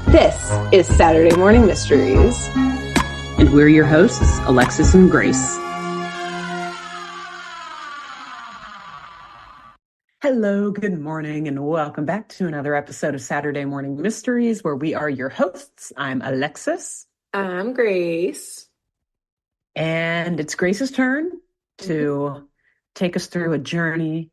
This is Saturday Morning Mysteries. And we're your hosts, Alexis and Grace. Hello, good morning, and welcome back to another episode of Saturday Morning Mysteries, where we are your hosts. I'm Alexis. I'm Grace. And it's Grace's turn to take us through a journey.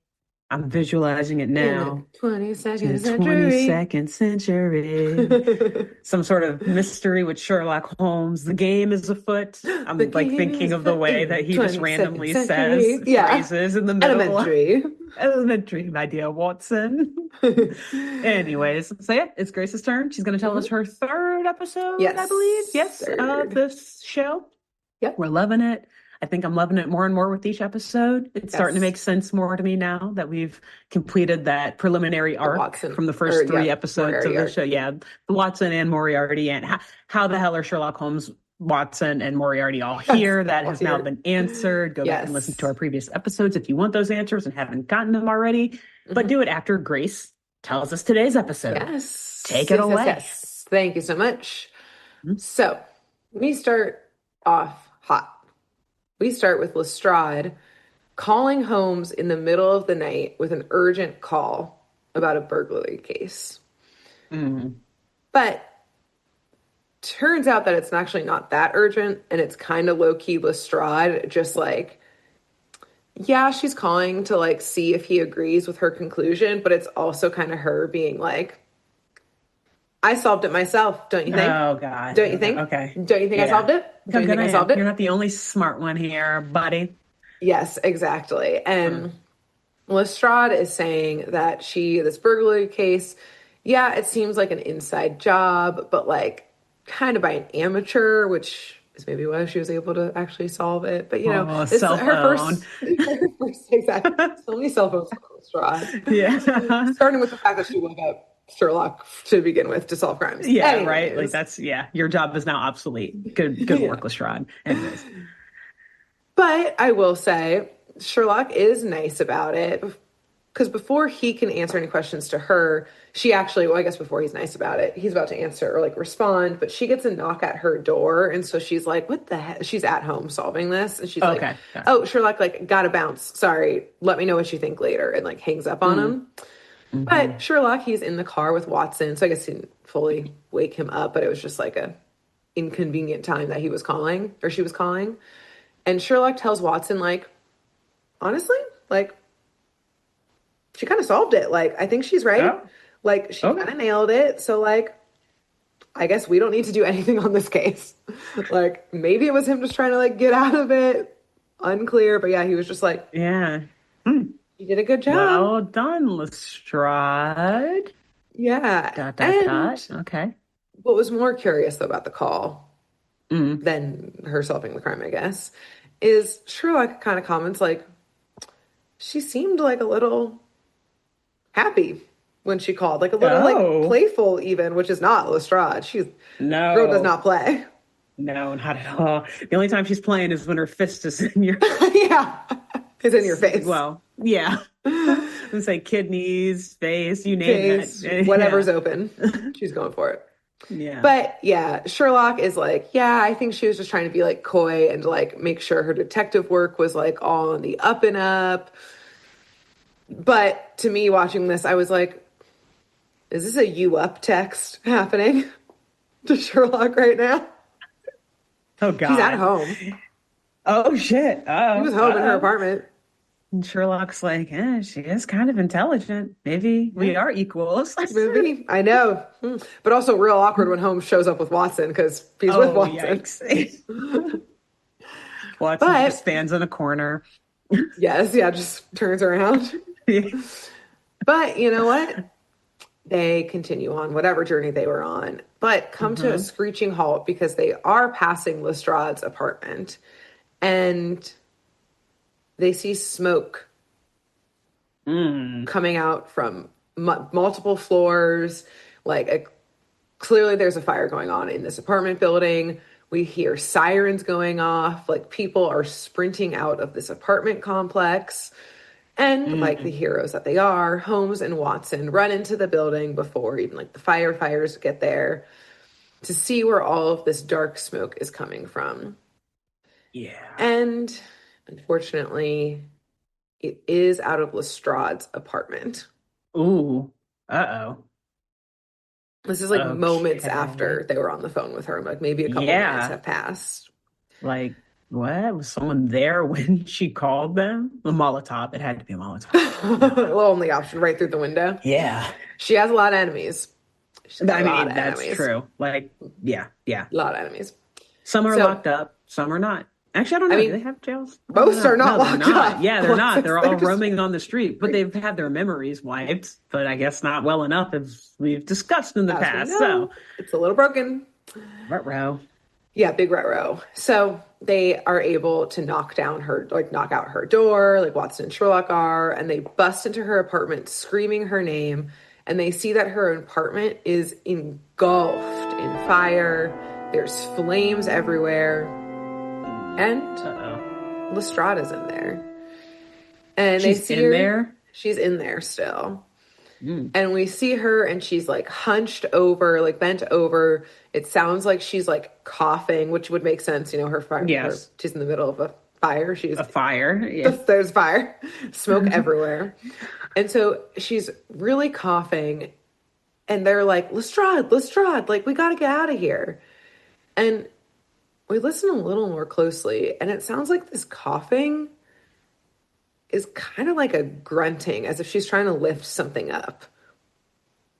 I'm visualizing it now. In the 22nd century. 22nd century. Some sort of mystery with Sherlock Holmes. The game is afoot. I'm thinking of the way that he just randomly says phrases in the middle. Elementary, my dear Watson. Anyways, so yeah, it's Grace's turn. She's going to tell us her third episode, I believe. Yes, of this show. Yep. We're loving it. I think I'm loving it more and more with each episode. It's starting to make sense more to me now that we've completed that preliminary arc from the first three episodes of the show. Yeah, Watson and Moriarty, and how the hell are Sherlock Holmes, Watson, and Moriarty all here? That has now been answered. Go back and listen to our previous episodes if you want those answers and haven't gotten them already. But do it after Grace tells us today's episode. Yes. Take it away. Yes. Thank you so much. So we start off hot. We start with Lestrade calling Holmes in the middle of the night with an urgent call about a burglary case. But turns out that it's actually not that urgent, and it's kind of low-key Lestrade, just like, yeah, she's calling to, like, see if he agrees with her conclusion, but it's also kind of her being like, I solved it myself, don't you think? Oh, God. Don't you think? Okay. Don't you think I solved it? Don't you think I solved it? You're not the only smart one here, buddy. Yes, exactly. And Lestrade is saying that this burglary case, yeah, it seems like an inside job, but like kind of by an amateur, which is maybe why she was able to actually solve it. But, you know, this is her first exactly. So many cell phones for Lestrade. Yeah. Starting with the fact that she woke up Sherlock to begin with to solve crimes. Yeah, anyways. Right. Like that's your job is now obsolete. Good work, Lestrade. Anyways. But I will say Sherlock is nice about it because before he can answer any questions to her, she actually, well, I guess before he's nice about it, he's about to answer or like respond, but she gets a knock at her door. And so she's like, what the heck? She's at home solving this. And she's like, oh, Sherlock, like, gotta bounce. Sorry. Let me know what you think later. And like hangs up on him. But Sherlock, he's in the car with Watson, so I guess he didn't fully wake him up, but it was just like a inconvenient time that he was calling, or she was calling. And Sherlock tells Watson, like, honestly, like, she kind of solved it. Like, I think she's right. Yeah. Like, she kind of nailed it. So, like, I guess we don't need to do anything on this case. Like, maybe it was him just trying to, like, get out of it. Unclear. But, yeah, he was just like, yeah. You did a good job. Well done, Lestrade. Yeah. Okay. What was more curious, though, about the call than her solving the crime, I guess, is Sherlock kind of comments, like, she seemed, like, a little happy when she called. Like, a little, like, playful, even, which is not Lestrade. Girl does not play. No, not at all. The only time she's playing is when her fist is in your... yeah. It's in your face. Well, yeah. It's like kidneys, face, you name it. Whatever's open. She's going for it. Yeah. But yeah, Sherlock is like, yeah, I think she was just trying to be like coy and like make sure her detective work was like all on the up and up. But to me, watching this, I was like, is this a you up text happening to Sherlock right now? Oh, God. She's at home. Oh, shit. She was home in her apartment. And Sherlock's like, she is kind of intelligent. Maybe we are equals. Maybe. I know. But also real awkward when Holmes shows up with Watson because he's with Watson. Watson just stands in a corner. Yes, yeah, just turns around. But you know what? They continue on whatever journey they were on, but come to a screeching halt because they are passing Lestrade's apartment. And they see smoke coming out from multiple floors. Like, clearly there's a fire going on in this apartment building. We hear sirens going off. Like, people are sprinting out of this apartment complex. And like the heroes that they are, Holmes and Watson run into the building before even like the firefighters get there to see where all of this dark smoke is coming from. Yeah. And unfortunately, it is out of Lestrade's apartment. Ooh. Uh-oh. This is like moments after they were on the phone with her. Like maybe a couple minutes have passed. Like, what? Was someone there when she called them? A Molotov. It had to be a Molotov. Well, only option right through the window. Yeah. She has a lot of enemies. I mean, that's true. Like, yeah. A lot of enemies. Some are locked up, some are not. Actually, I don't know. Do they have jails? Most are not locked up. Yeah, they're not. They're all roaming on the street, but they've had their memories wiped, but I guess not well enough, as we've discussed in the past. So it's a little broken. Ruh-roh. Yeah, big ruh-roh. So they are able to knock out her door, like Watson and Sherlock are, and they bust into her apartment screaming her name, and they see that her apartment is engulfed in fire. There's flames everywhere. And Lestrade is in there. And they see her there? She's in there still. And we see her and she's like hunched over, like bent over. It sounds like she's like coughing, which would make sense. You know, her fire. Yes. She's in the middle of a fire. She's a fire. Yeah. There's fire, smoke everywhere. And so she's really coughing and they're like, Lestrade, like we got to get out of here. And we listen a little more closely and it sounds like this coughing is kind of like a grunting, as if she's trying to lift something up.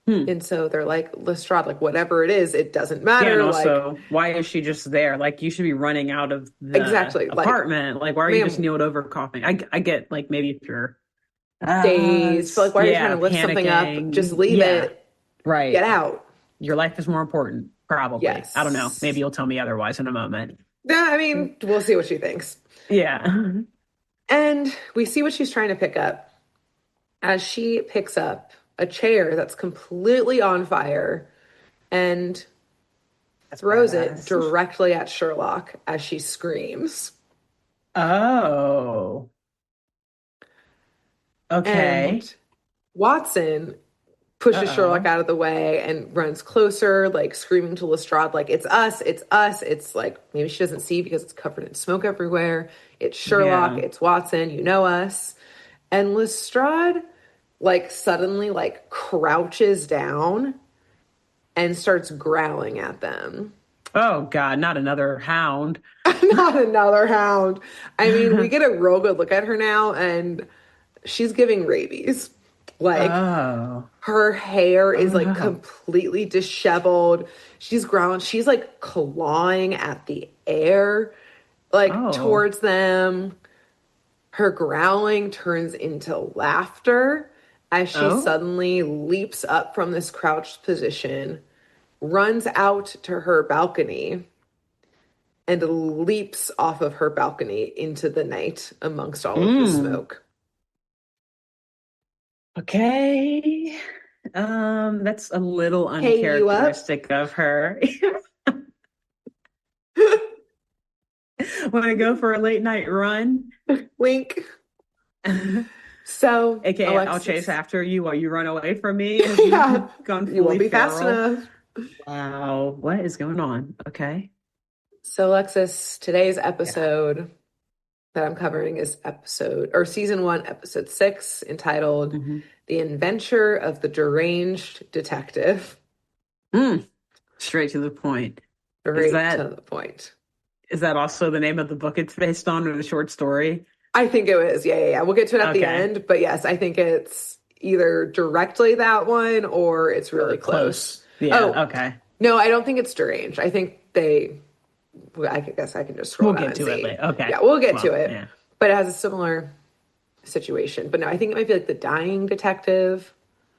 And so they're like, Lestrade, like whatever it is, it doesn't matter. Yeah, and also, why is she just there? Like, you should be running out of the apartment. Like, why are you just kneeled over coughing? I get, like, maybe if you're dazed, but like, why are you trying to lift something up? Just leave it. Right. Get out. Your life is more important, probably. Yes. I don't know. Maybe you'll tell me otherwise in a moment. Yeah, I mean, we'll see what she thinks. Yeah. And we see what she's trying to pick up as she picks up a chair that's completely on fire and throws it directly at Sherlock as she screams. Oh. Okay. And Watson pushes Sherlock out of the way and runs closer, like screaming to Lestrade, like, it's us, it's us. It's like, maybe she doesn't see because it's covered in smoke everywhere. It's Sherlock, it's Watson, you know us. And Lestrade, like, suddenly, like, crouches down and starts growling at them. Oh, God, not another hound. Not another hound. I mean, we get a real good look at her now, and she's giving rabies. Like, her hair is, like, completely disheveled. She's growling. She's, like, clawing at the air, like, towards them. Her growling turns into laughter as she suddenly leaps up from this crouched position, runs out to her balcony, and leaps off of her balcony into the night amongst all of the smoke. Okay. That's a little uncharacteristic of her. Want to go for a late night run? Wink. So, okay, Alexis, I'll chase after you while you run away from me. You won't be fast enough. Wow, what is going on? Okay. So, Alexis, today's episode that I'm covering is season 1, episode 6, entitled "The Adventure of the Deranged Detective." Straight to the point. Straight to the point. Is that also the name of the book it's based on, or the short story? I think it is. Yeah. We'll get to it at the end. But yes, I think it's either directly that one or it's really close. Yeah. Okay. No, I don't think it's Deranged. I think I guess I can just scroll down and see. We'll get to it. Okay. Yeah, we'll get to it. Yeah. But it has a similar situation. But no, I think it might be like The Dying Detective.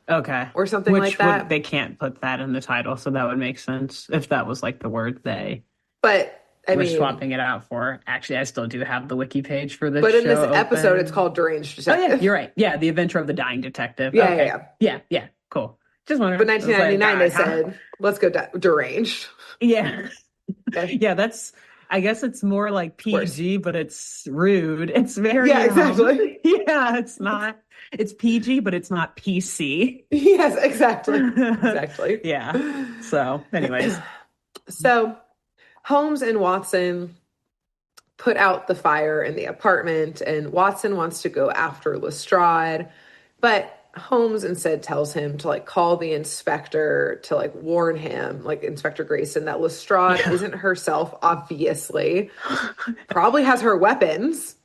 Okay. Or something like that. They can't put that in the title, so that would make sense if that was like the word they. But we're swapping it out for. Actually, I still do have the wiki page for this. But in this episode, it's called Deranged Detective. Oh, yeah, you're right. Yeah, The Adventure of the Dying Detective. Yeah. Cool. Just wondering. But 1999, they said, let's go deranged. Yeah. Okay. Yeah, that's I guess it's more like Worse. PG, but it's rude. It's very, Yeah, exactly. yeah, it's PG, but it's not PC. Yes, exactly. Exactly. Yeah. So, anyways. So Holmes and Watson put out the fire in the apartment, and Watson wants to go after Lestrade, but Holmes instead tells him to like call the inspector to like warn him, like Inspector Grayson, that Lestrade Yeah. isn't herself, obviously. Probably has her weapons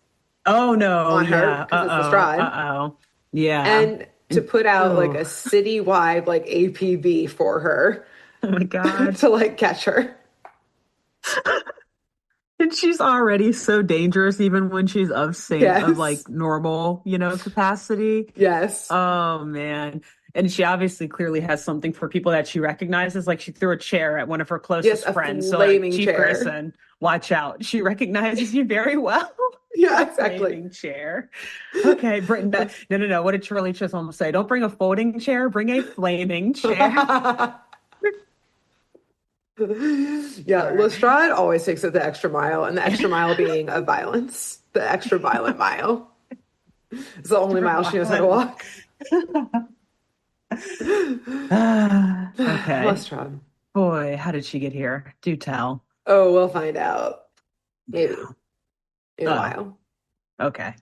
Oh no, on her yeah. because it's Uh-oh. Lestrade. Uh-oh. Yeah. And to put out like a Oh, citywide like APB for her oh my God. to like catch her. And she's already so dangerous even when she's of Yes. like normal, capacity. Yes. Oh man. And she obviously clearly has something for people that she recognizes. Like she threw a chair at one of her Yes, closest a friends. So like flaming Chief chair. Grayson, watch out. She recognizes you very well. Yeah, A exactly. flaming chair. Okay, bring that. No, no, no. What did Shirley Chisholm say? Don't bring a folding chair, bring a flaming chair. Yeah, All right. Lestrade always takes it the extra mile, and the extra mile being of violence, the extra violent mile. It's the only mile she knows how to walk. Okay. Lestrade. Boy, how did she get here? Do tell. Oh, we'll find out. Maybe Yeah. in a Oh, while. okay.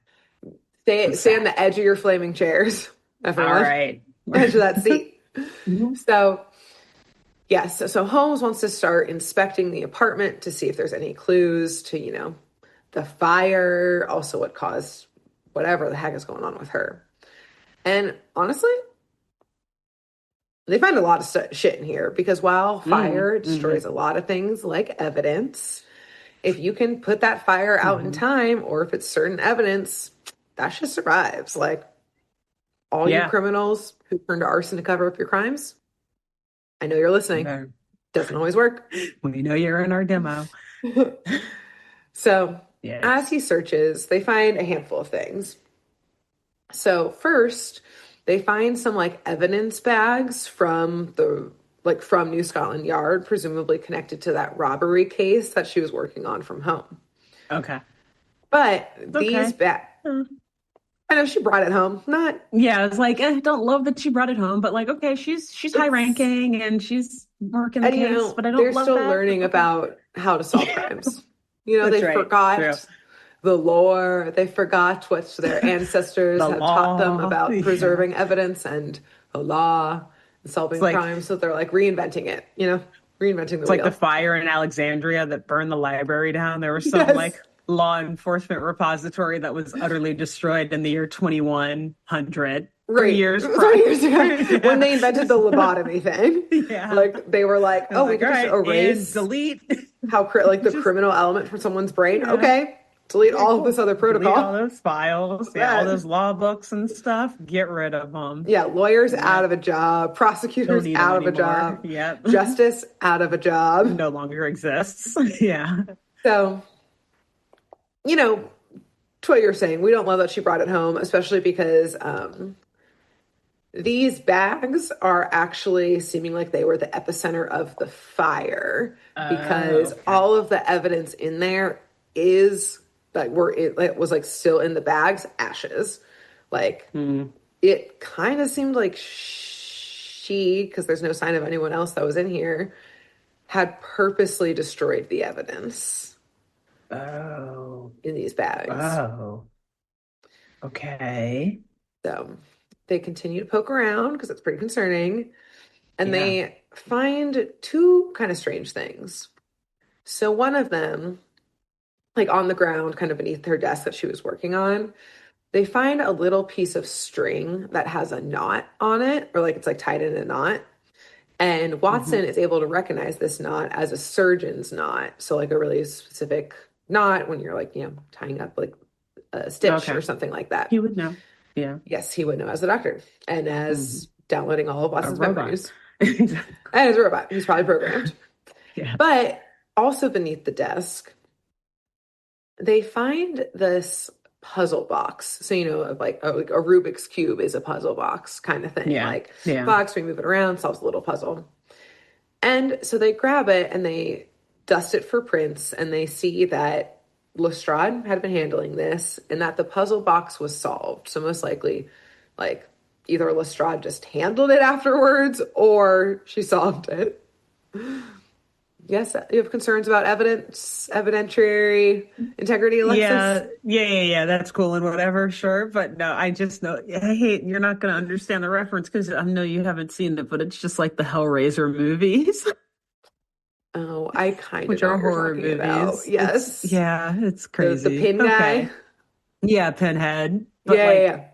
Stay on Sad. the edge of your flaming chairs, All everyone. right. Edge of that seat. Mhm. So, yes, so Holmes wants to start inspecting the apartment to see if there's any clues to, the fire, also what caused whatever the heck is going on with her. And honestly, they find a lot of shit in here because while fire Mm-hmm. destroys a lot of things like evidence, if you can put that fire out in Hmm. time, or if it's certain evidence, that shit survives. Like all you Yeah. criminals who turn to arson to cover up your crimes, I know you're listening. Okay. Doesn't always work. We know you're in our demo. So, as Yes. he searches, they find a handful of things. So, first, they find some like evidence bags from New Scotland Yard, presumably connected to that robbery case that she was working on from home. Okay. But these Okay. bags, Uh, I know she brought it home. Not, Yeah, it's like, don't love that she brought it home, but like, okay, she's high it's, ranking and she's working the and case, but I don't they're love still that. But learning okay. about how to solve crimes. That's They right. True. forgot the lore. They forgot what their ancestors The had taught them law. about Yeah. preserving evidence and the law and It's solving like crimes. So they're like reinventing it, reinventing the It's like the wheel. fire in Alexandria that burned the library down. There was some Yes. like law enforcement repository that was utterly destroyed in the year 2100, three Right. years 3 years prior. ago, when Yeah. they invented the lobotomy thing, Yeah. like they were like, I was oh, we like, could all just right, and erase delete. like the Just, criminal element from someone's brain. yeah. Okay. Delete Okay, all of this cool. other Delete all protocol. those files. Yeah, all That. those law books and stuff. Get rid of them. Yeah, lawyers out Yep. of a job, Don't prosecutors need them out of a anymore. job, Yep. justice out of a job. No longer exists. Yeah. So, you know, to what you're saying, we don't love that she brought it home, especially because these bags are actually seeming like they were the epicenter of the fire because Okay. all of the evidence in there is like it was like still in the bags, ashes. Like Hmm. it kind of seemed like she, because there's no sign of anyone else that was in here, had purposely destroyed the evidence Oh. in these bags. Oh. Okay. So they continue to poke around because it's pretty concerning. And Yeah. they find two kind of strange things. So one of them, like on the ground, kind of beneath her desk that she was working on, they find a little piece of string that has a knot on it, or like it's like tied in a knot. And Hmm. Watson is able to recognize this knot as a surgeon's knot. So, like a really specific knot when you're like, tying up like a stitch or Okay. something like that. He would know. Yeah. Yes, he would know as a doctor and Hmm. as downloading all of A Watson's robot. memories. And as a robot, he's probably programmed. Yeah. But also beneath the desk, they find this puzzle box. So, of like a Rubik's Cube is a puzzle box kind of thing. Yeah. Like Yeah. box, we move it around, solves a little puzzle. And so they grab it and they dust it for prints, and they see that Lestrade had been handling this and that the puzzle box was solved. So most likely, like, either Lestrade just handled it afterwards or she solved it. Yes, you have concerns about evidentiary integrity, Alexis? Yeah. That's cool and whatever, sure. But no, I just know, hey, you're not going to understand the reference because I know you haven't seen it, but it's just like the Hellraiser movies. Oh, I kind of Which know are what you're horror talking about. movies. Yes. It's The crazy. pin Okay. guy. Yeah, Pinhead. But like, Yeah.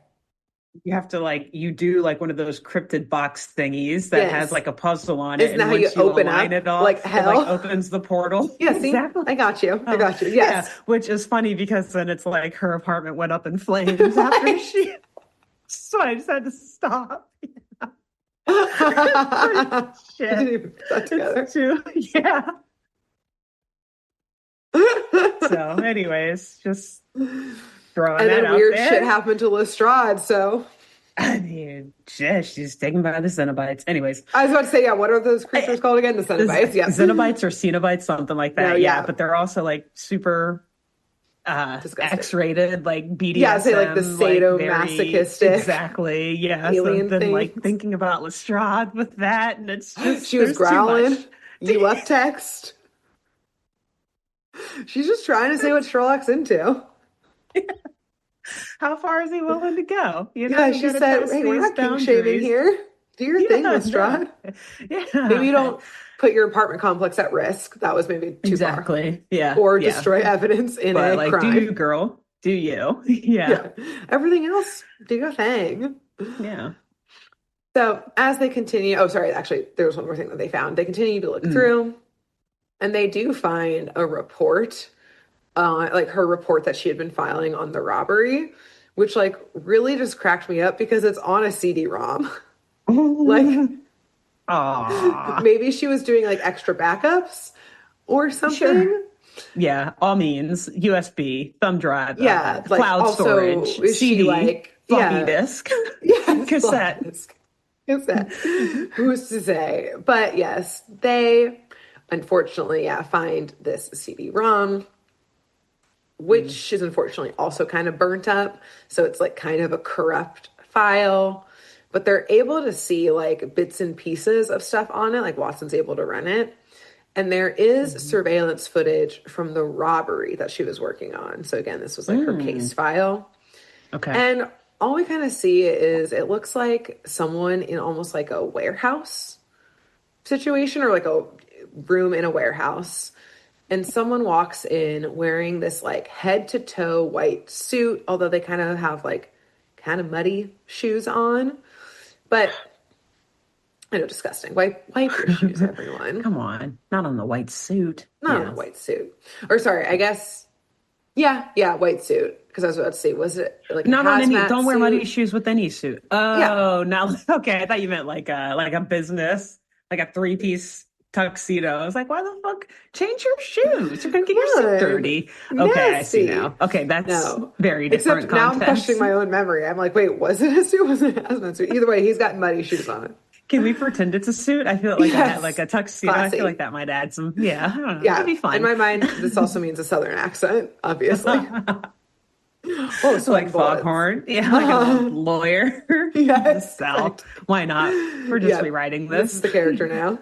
you have to like, you do like one of those cryptid box thingies that has Yes. like a puzzle on it. Isn't that And how you once you open align up it all, like it like hell? opens the portal. Yeah, see? Exactly. I got you. I Oh, got you. yeah. Yes. Which is funny because then it's like her apartment went up in flames after she, so I just had to stop. I Shit. didn't even put that together. It's too, yeah. So, anyways, just throwing And that then out weird there. shit happened to Lestrade, so. I mean, she's taken by the cenobites. Anyways, I was about to say, yeah, what are those creatures called again? The cenobites, yeah. Cenobites or cenobites, something like that. No, Yeah, yeah. but they're also like super Disgusting. X-rated, like BDSM, Yeah, I'd say like the very sadomasochistic exactly. Yeah, so alien then like things. thinking about Lestrade with that, and it's just She was there's too much. growling. You up text. She's just trying to say what Sherlock's into. How far is he willing to go? You know, Yeah, you she got to said, test hey, we're these not kink shaming boundaries. here. Do your thing, Yeah, no. Lestrade. Maybe you Yeah, don't put your apartment complex at risk. That was maybe too far. exactly. Yeah, Or yeah. destroy evidence in But a like, do you, crime. girl? Do you? Yeah, Yeah. Everything else, do your thing. yeah. So as they continue, oh, sorry, actually, there was one more thing that they found. They continue to look Mm. through, and they do find a report, like her report that she had been filing on the robbery, which like really just cracked me up because it's on a CD-ROM. Like Aw, maybe she was doing like extra backups or sure. something. Yeah, all means USB, thumb drive, Yeah, like cloud also storage, is she CD, like, floppy yeah, disk, yes, floppy cassette. disk. Cassette. Who's to say? But yes, they unfortunately, yeah, find this CD-ROM, Mm. which is unfortunately also kind of burnt up. So it's like kind of a corrupt file, but they're able to see like bits and pieces of stuff on it. Like Watson's able to run it. And there is Mhm. surveillance footage from the robbery that she was working on. So again, this was like her case Mm. file. Okay. And all we kind of see is it looks like someone in almost like a warehouse situation or like a room in a warehouse. And someone walks in wearing this like head to toe white suit, although they kind of have like kind of muddy shoes on. But I know, disgusting. Wipe your shoes, everyone. Come on, not on the white suit. Not on a Yeah. white suit. Or sorry, I guess, yeah, white suit. Because I was about to say, was it like a Not on any, hazmat don't wear muddy suit? shoes with any suit. Yeah, Oh, now, okay. I thought you meant like a business, like a three-piece tuxedo. I was like, why the fuck? Change your shoes. You're gonna get come your suit on. dirty. Okay, I see Nasty. now. Okay, that's No. very different Except now I'm questioning context. my own memory. I'm like, wait, was it a suit? Was it a hazmat suit? Either way, he's got muddy shoes on. Can we pretend it's a suit? I feel like I had like Yes. a tuxedo. I feel like Classy. that might add some, yeah, I don't know. That'd Yeah. be In fun. my mind, this also means a southern accent, obviously. Oh, Like sweating bullets. foghorn. Yeah, like a lawyer from the Yes, South. exactly. Why not? We're just Yeah, rewriting this is this. the character now.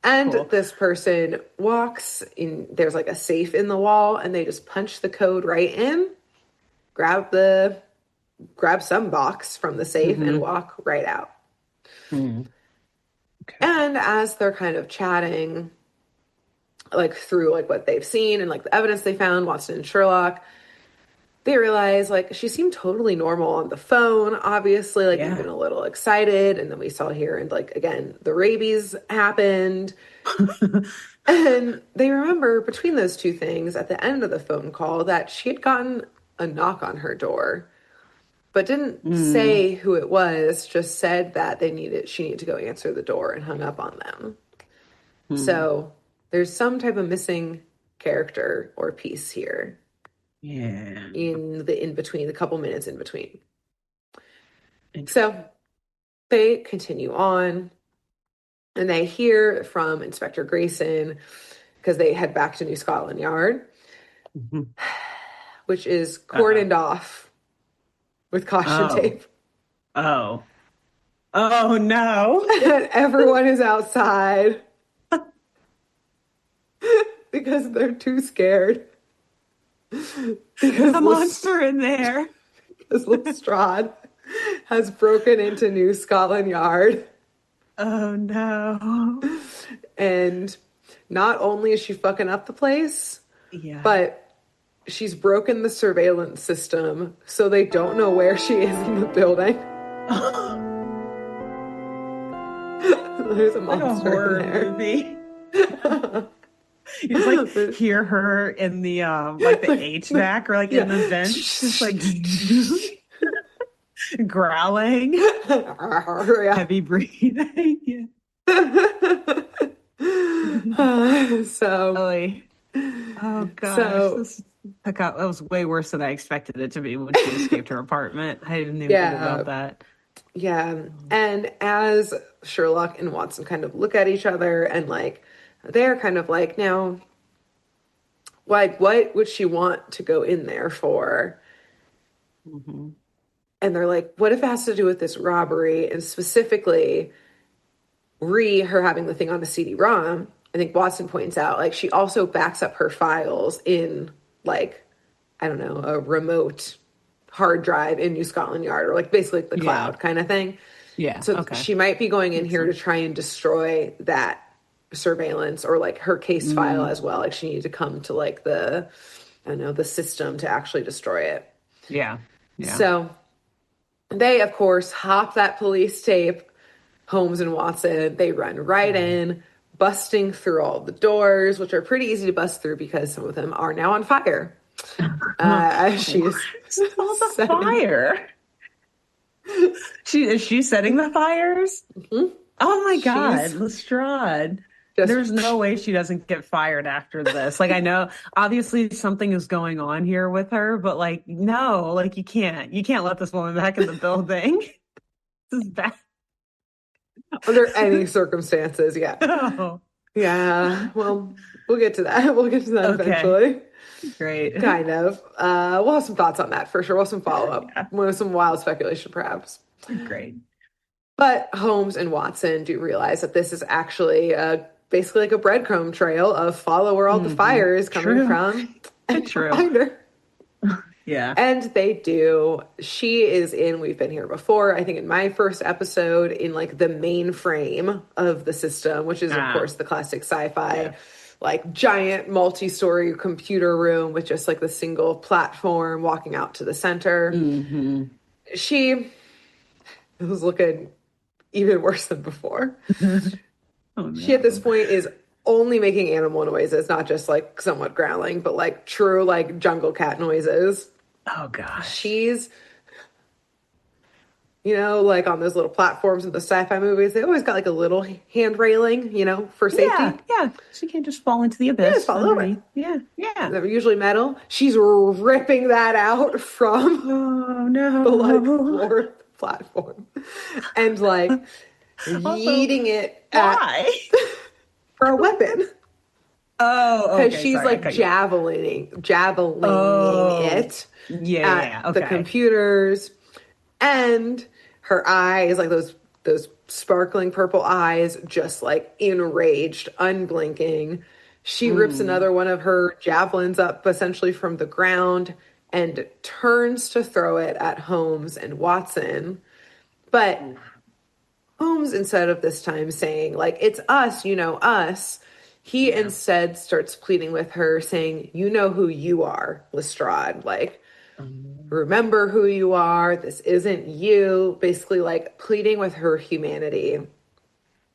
And Cool. this person walks in, there's like a safe in the wall, and they just punch the code right in, grab the grab some box from the safe and Hmm. walk right out. Hmm. Okay. And as they're kind of chatting, like through like what they've seen and like the evidence they found, Watson and Sherlock, they realize like she seemed totally normal on the phone, obviously, like even Yeah. a little excited. And then we saw here, and like again, the rabies happened. And they remember between those two things at the end of the phone call that she had gotten a knock on her door, but didn't Mm. say who it was, just said that she needed to go answer the door and hung up on them. Mm. So there's some type of missing character or piece here Yeah. in the in between, the couple minutes in between. Interesting. So they continue on and they hear from Inspector Grayson because they head back to New Scotland Yard, Mhm. which is Uh-oh. cordoned off with caution Oh. tape. Oh. Oh no. And everyone is outside because they're too scared. Because The monster in there. because Lestrade has broken into New Scotland Yard. Oh no. And not only is she fucking up the place, Yeah. but she's broken the surveillance system so they don't know where she is in the building. There's a monster like a horror in there. movie. You just like hear her in the like the HVAC or like in the vents, just like growling, heavy breathing. So, oh gosh, so that was way worse than I expected it to be when she escaped her apartment. I didn't even think about that. Yeah. And as Sherlock and Watson kind of look at each other and like they're kind of like, now, like, what would she want to go in there for? Mm-hmm. And they're like, what if it has to do with this robbery? And specifically, her having the thing on the CD-ROM. I think Watson points out, like, she also backs up her files in, like, I don't know, a remote hard drive in New Scotland Yard, or like basically the cloud kind of thing. Yeah. So okay. she might be going in here to try and destroy that surveillance or like her case file as well. Like she needed to come to like the, I don't know, the system to actually destroy it. Yeah. Yeah. So they, of course, hop that police tape, Holmes and Watson. They run right in, busting through all the doors, which are pretty easy to bust through because some of them are now on fire. As she's all the fire. Is she setting the fires? Mm-hmm. Oh my God, Lestrade. There's no way she doesn't get fired after this. Like, I know obviously something is going on here with her, but like, no, like you can't let this woman back in the building. This is bad. Under any circumstances, yeah. Oh. Yeah. Well, we'll get to that. We'll get to that eventually. Great. Kind of. We'll have some thoughts on that for sure. We'll have some follow-up. We'll have some wild speculation, perhaps. Great. But Holmes and Watson do realize that this is actually basically like a breadcrumb trail of follow where all the fire is coming from and find her. Yeah. And they do. She is in, we've been here before, I think in my first episode, in like the mainframe of the system, which is, of course, the classic sci-fi, like giant multi-story computer room with just like the single platform walking out to the center. Mm-hmm. She was looking even worse than before. Oh, no. She at this point is only making animal noises, not just like somewhat growling, but like true like jungle cat noises. Oh gosh. She's, you know, like on those little platforms in the sci-fi movies, they always got like a little hand railing, you know, for safety. Yeah. She can't just fall into the abyss. Just fall over. Yeah. They're usually metal. She's ripping that out from the like floor platform and like yeeting it for a weapon. Oh, okay. Because she's like javelining it at the computers, and her eyes, like those sparkling purple eyes, just like enraged, unblinking. She rips another one of her javelins up essentially from the ground and turns to throw it at Holmes and Watson. But Holmes, instead of this time saying, like, it's us, you know, us, he instead starts pleading with her, saying, you know who you are, Lestrade. Like, remember who you are. This isn't you. Basically, like, pleading with her humanity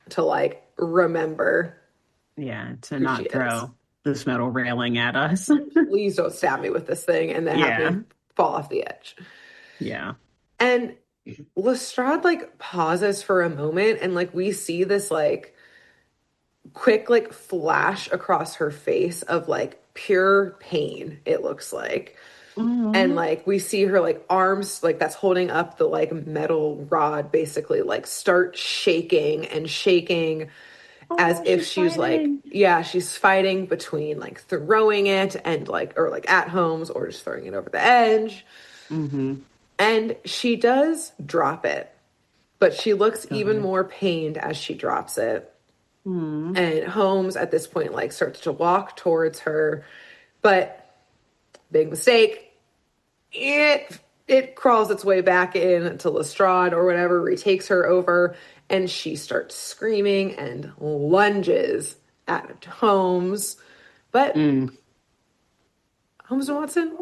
to, like, remember. Yeah, to not throw this metal railing at us. Please don't stab me with this thing and then have me fall off the edge. Yeah. And Lestrade, like, pauses for a moment, and, like, we see this, like, quick, like, flash across her face of, like, pure pain, it looks like. And, like, we see her, like, arms, like, that's holding up the, like, metal rod, basically, like, start shaking and shaking. as Oh, if she's she's like, fighting. yeah, she's fighting between like throwing it and like, or like at Holmes or just throwing it over the edge. Mm-hmm. And she does drop it, but she looks even Okay. more pained as she drops it. Hmm. And Holmes at this point like starts to walk towards her, but big mistake. It crawls its way back in to Lestrade or whatever, retakes her over, and she starts screaming and lunges at Holmes. But Mm. Holmes and Watson,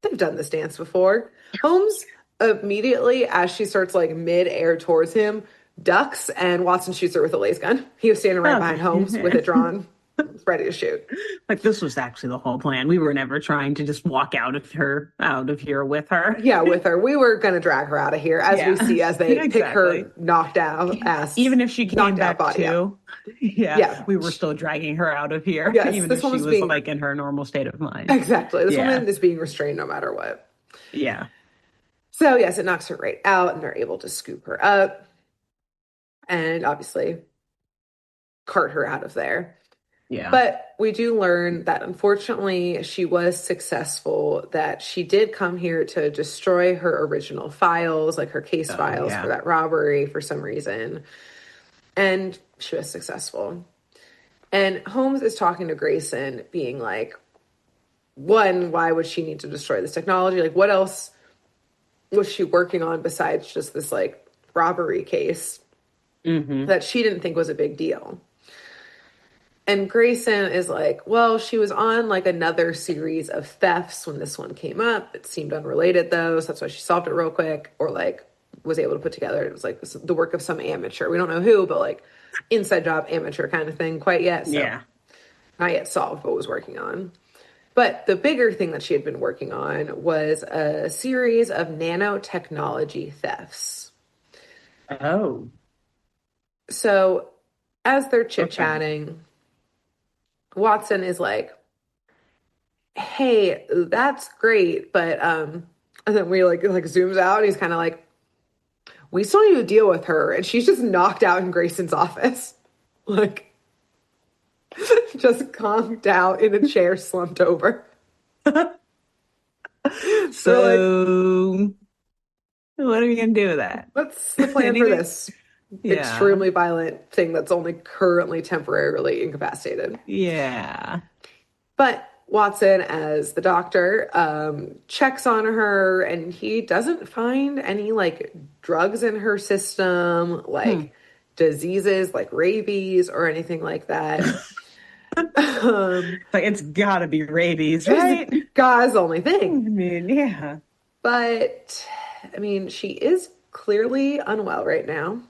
they've done this dance before. Holmes immediately, as she starts like mid-air towards him, ducks, and Watson shoots her with a lace gun. He was standing right behind Holmes with Okay. it drawn, ready to shoot. Like this was actually the whole plan. We were never trying to just walk out of here with her. Yeah, with her. We were gonna drag her out of here as we Yeah, see as they pick exactly. her knocked out ass, Even if she came knocked out back body up. too, yeah, Yeah. we were still dragging her out of here, Yes, even this if she woman's was being like in her normal state of mind. exactly. This Yeah, woman is being restrained no matter what. yeah, So yes, it knocks her right out, and they're able to scoop her up and obviously cart her out of there. yeah. But we do learn that unfortunately she was successful, that she did come here to destroy her original files, like her case Oh, files for yeah. that robbery for some reason. And she was successful. And Holmes is talking to Grayson, being like, one, why would she need to destroy this technology? Like, what else was she working on besides just this like robbery case Mm-hmm. that she didn't think was a big deal? And Grayson is like, well, she was on like another series of thefts when this one came up. It seemed unrelated though, so that's why she solved it real quick, or like was able to put together. It was like the work of some amateur. We don't know who, but like inside job amateur kind of thing quite yet. So Yeah. not yet solved, but was working on. But the bigger thing that she had been working on was a series of nanotechnology thefts. Oh, So as they're okay. chit-chatting, Watson is like, hey, that's great, but and then we like zooms out and he's kind of like, we still need to deal with her, and she's just knocked out in Grayson's office. Like just conked out in a chair, slumped over. They're like, So, what are we gonna do with that? what's the plan for Anything? this Yeah, extremely violent thing that's only currently temporarily incapacitated? yeah. But Watson, as the doctor, checks on her, and he doesn't find any like drugs in her system, Hmm. like diseases like rabies or anything like that. Like it's gotta be rabies, right? God's the only I thing. mean, yeah, But I mean, she is clearly unwell right now.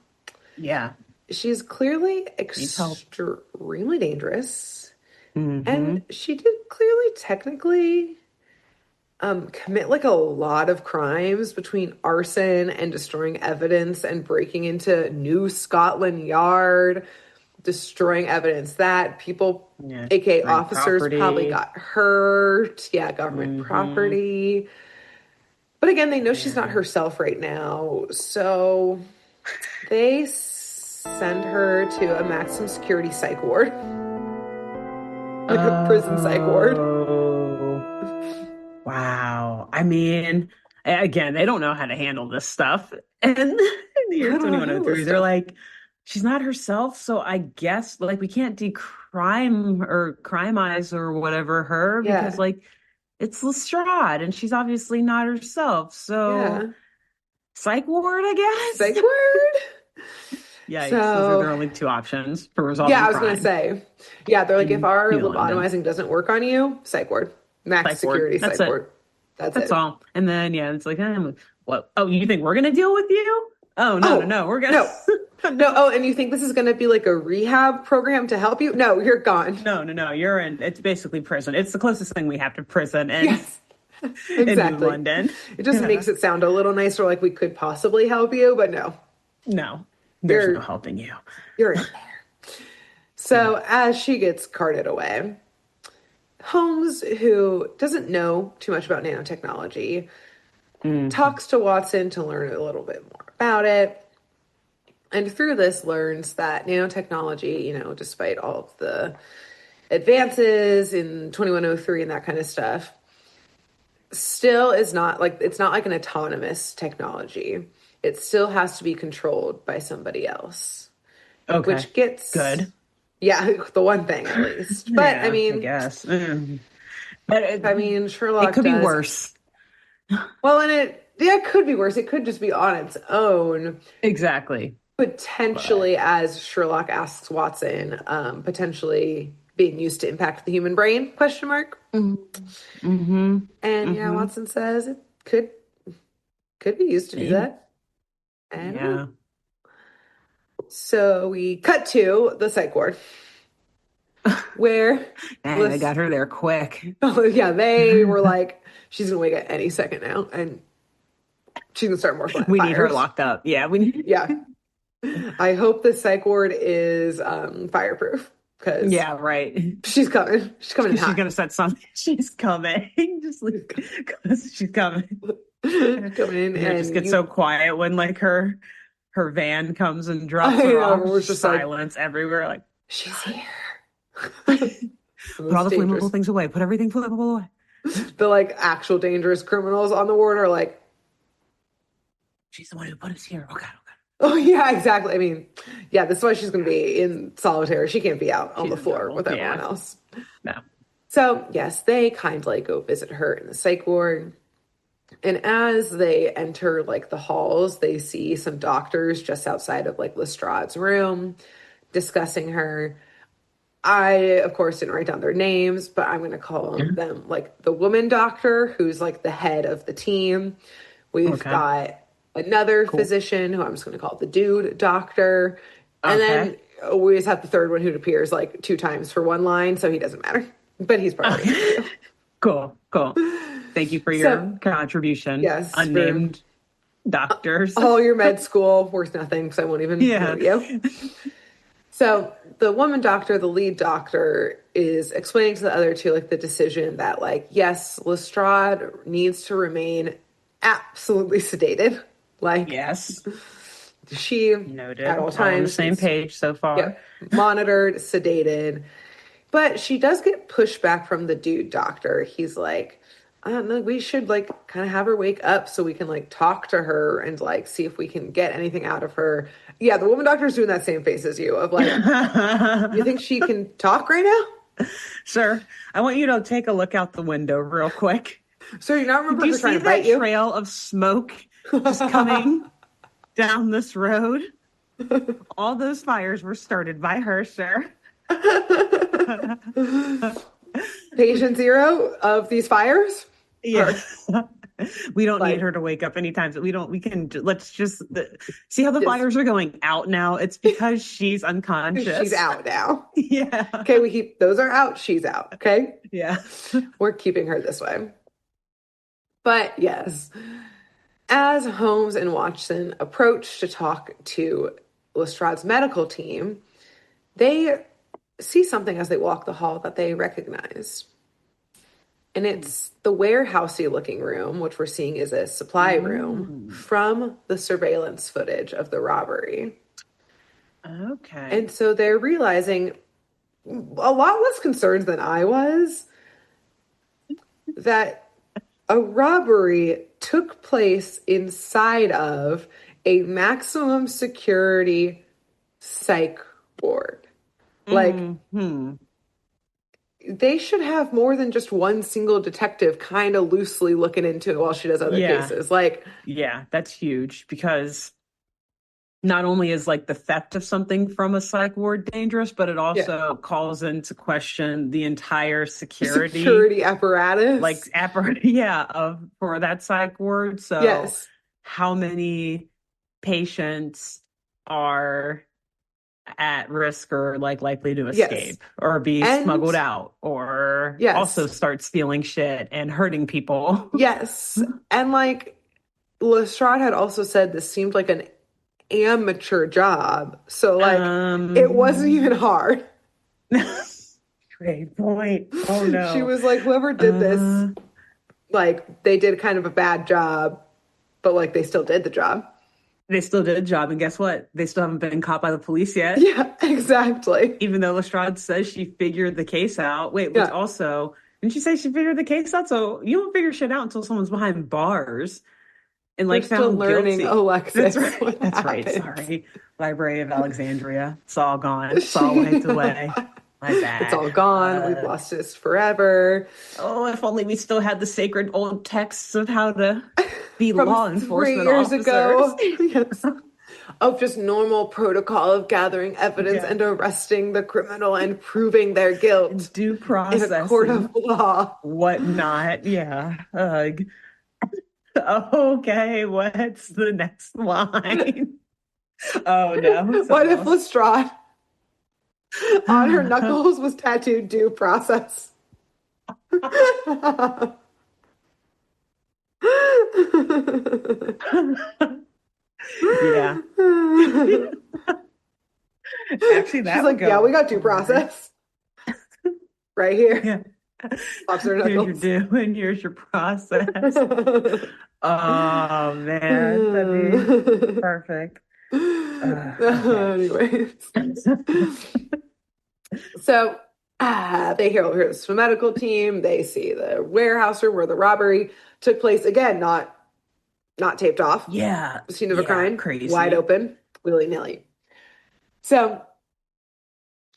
yeah. She's clearly Needs help. extremely dangerous. Hmm. And she did clearly technically commit like a lot of crimes between arson and destroying evidence and breaking into New Scotland Yard, destroying evidence that people, Yeah, aka right. officers, probably Property. got hurt. Yeah, government Hmm. property. But again, they know she's not Yeah. herself right now. So they send her to a maximum security psych ward, like a prison psych ward. Oh, wow. I mean, again, they don't know how to handle this stuff. And in the I year don't know how to handle this 2103, they're stuff. like, she's not herself. So I guess like we can't decrime or crimeize or whatever her because Yeah. like it's Lestrade and she's obviously not herself. So Yeah. psych ward, I Psych guess. word. Yikes. Those are So, their only two options for yeah, resolving I was gonna crime say, yeah, they're like, if in our New London. lobotomizing doesn't work on you, psych ward, max Psych ward. security That's psych it. ward. That's That's it. all. And then yeah, it's like, what? Oh, you think we're gonna deal with you? Oh no, no, Oh, no. We're gonna no, no. Oh, and you think this is gonna be like a rehab program to help you? No, you're gone. no, no, no. You're in. It's basically prison. It's the closest thing we have to prison and Yes, in New exactly. London. It just Yeah. makes it sound a little nicer, like we could possibly help you, but no, No, there's no you're helping you. you're in there. Yeah. So as she gets carted away, Holmes, who doesn't know too much about nanotechnology, Hmm. talks to Watson to learn a little bit more about it. And through this learns that nanotechnology, despite all of the advances in 2103 and that kind of stuff, still is not like, it's not like an autonomous technology. It still has to be controlled by somebody else, Okay. which gets Good. yeah, the one thing at least. But Yeah, I guess. But it Sherlock could be does worse. well, and it could be worse. It could just be on its own, Exactly. But potentially, as Sherlock asks Watson, potentially being used to impact the human brain, question mark. mm-hmm. And yeah, Mm-hmm. Watson says it could be used to do Maybe. that. I don't know. Yeah. So we cut to the psych ward where Dang, they Liz, got her there quick. oh yeah, they were like, she's gonna wake up any second now, and she's gonna start more We need her fires. locked up. Yeah, we need. Yeah. I hope the psych ward is fireproof because Yeah, right. she's coming. She's coming in She's hot. gonna set something. She's coming. Just like, 'cause she's coming. Coming in, And it just and gets so quiet when like her van comes and drops I her know, off. we're just like, Silence everywhere. Like, she's here. put all the flammable things away. Put everything flammable away. The like actual dangerous criminals on the ward are like, She's the one who put us here. Oh God, oh God. oh yeah, exactly. I mean, yeah, this is why she's going to be in solitary. She can't be out on She's the floor adorable. with everyone Yeah. else. No. So yes, they kindly go visit her in the psych ward. And as they enter like the halls, they see some doctors just outside of like Lestrade's room discussing her. I, of course, didn't write down their names, but I'm going to call them like the woman doctor, who's like the head of the team. We've Okay. got another physician who I'm just going to call the dude doctor. And then we just have the third one who appears like 2 times for one line, so he doesn't matter. But he's probably going to Cool. Thank you for your contribution. Yes. Unnamed doctors. All your med school worth nothing, because I won't even know you. So the woman doctor, the lead doctor, is explaining to the other two like the decision that like, yes, Lestrade needs to remain absolutely sedated. Like, yes. She Noted. at all times on the same page so far. Yep, monitored, sedated. But she does get pushback from the dude doctor. He's like, I don't know, we should like kind of have her wake up so we can like talk to her and like see if we can get anything out of her. Yeah, the woman doctor's doing that same face as you of like, you think she can talk right now? Sir, I want you to take a look out the window real quick. So you not remember Did her you trying see to bite that you? trail of smoke just coming down this road? All those fires were started by her, sir. Patient zero of these fires? Yeah. We don't need her to wake up anytime. Let's just see how the fires are going out now. It's because she's unconscious. She's out now. Yeah. Okay, those are out. She's out. Okay. Yeah. We're keeping her this way. But yes, as Holmes and Watson approach to talk to Lestrade's medical team, they see something as they walk the hall that they recognize. And it's the warehousey looking room, which we're seeing is a supply room from the surveillance footage of the robbery. Okay. And so they're realizing, a lot less concerned than I was, that a robbery took place inside of a maximum security psych ward. Like, they should have more than just one single detective kind of loosely looking into it while she does other cases. Like, yeah, that's huge, because not only is like the theft of something from a psych ward dangerous, but it also calls into question the entire security apparatus. Like for that psych ward. So how many patients are at risk or like likely to escape or be smuggled out or also start stealing shit and hurting people? Yes. And like Lestrade had also said this seemed like an amateur job. So like it wasn't even hard. Great point. Oh no. She was like, whoever did this, like they did kind of a bad job, but like they still did the job. They still did a job, and guess what? They still haven't been caught by the police yet. Yeah, exactly. Even though Lestrade says she figured the case out. Wait, which Yeah. also, didn't she say she figured the case out? So you don't figure shit out until someone's behind bars and They're like still found learning, guilty. Alexis, That's right. what That's right. happened. Sorry. Library of Alexandria. It's all gone. It's all wiped away. My It's bad. all gone. We've lost this forever. Oh, if only we still had the sacred old texts of how to be From law 3 enforcement years officers. ago. Yes. Of just normal protocol of gathering evidence Yeah. and arresting the criminal and proving their guilt Due in a process court of and law. whatnot. Yeah. Okay, what's the next line? Oh no, What something if else. Lestrade on her knuckles was tattooed due process? Yeah. Actually, She's that would like, yeah, we go got due over. process right here. Yeah. Pops her Here's your knuckles. due and here's your process. Oh man, that'd be perfect. Okay. Anyways, so they hear this from medical team. They see the warehouse room where the robbery took place. Again, not taped off. Yeah. Scene of a Yeah. crime, wide Crazy. open, willy-nilly. So,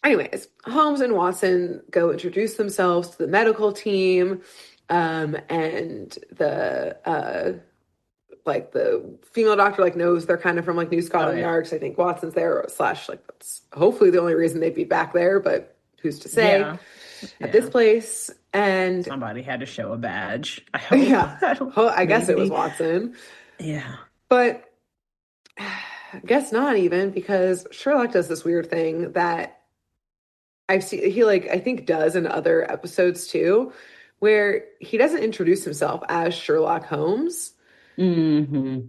anyways, Holmes and Watson go introduce themselves to the medical team, and the female doctor knows they're kind of from New Oh Scotland yeah. Yard. 'Cause I think Watson's there slash that's hopefully the only reason they'd be back there, but who's to say Yeah. at this Yeah. place. And Somebody had to show a badge. I hope. yeah, I guess it was Maybe. Watson, Yeah. but I guess not even, because Sherlock does this weird thing that I've seen he I think does in other episodes too, where he doesn't introduce himself as Sherlock Holmes. Hmm.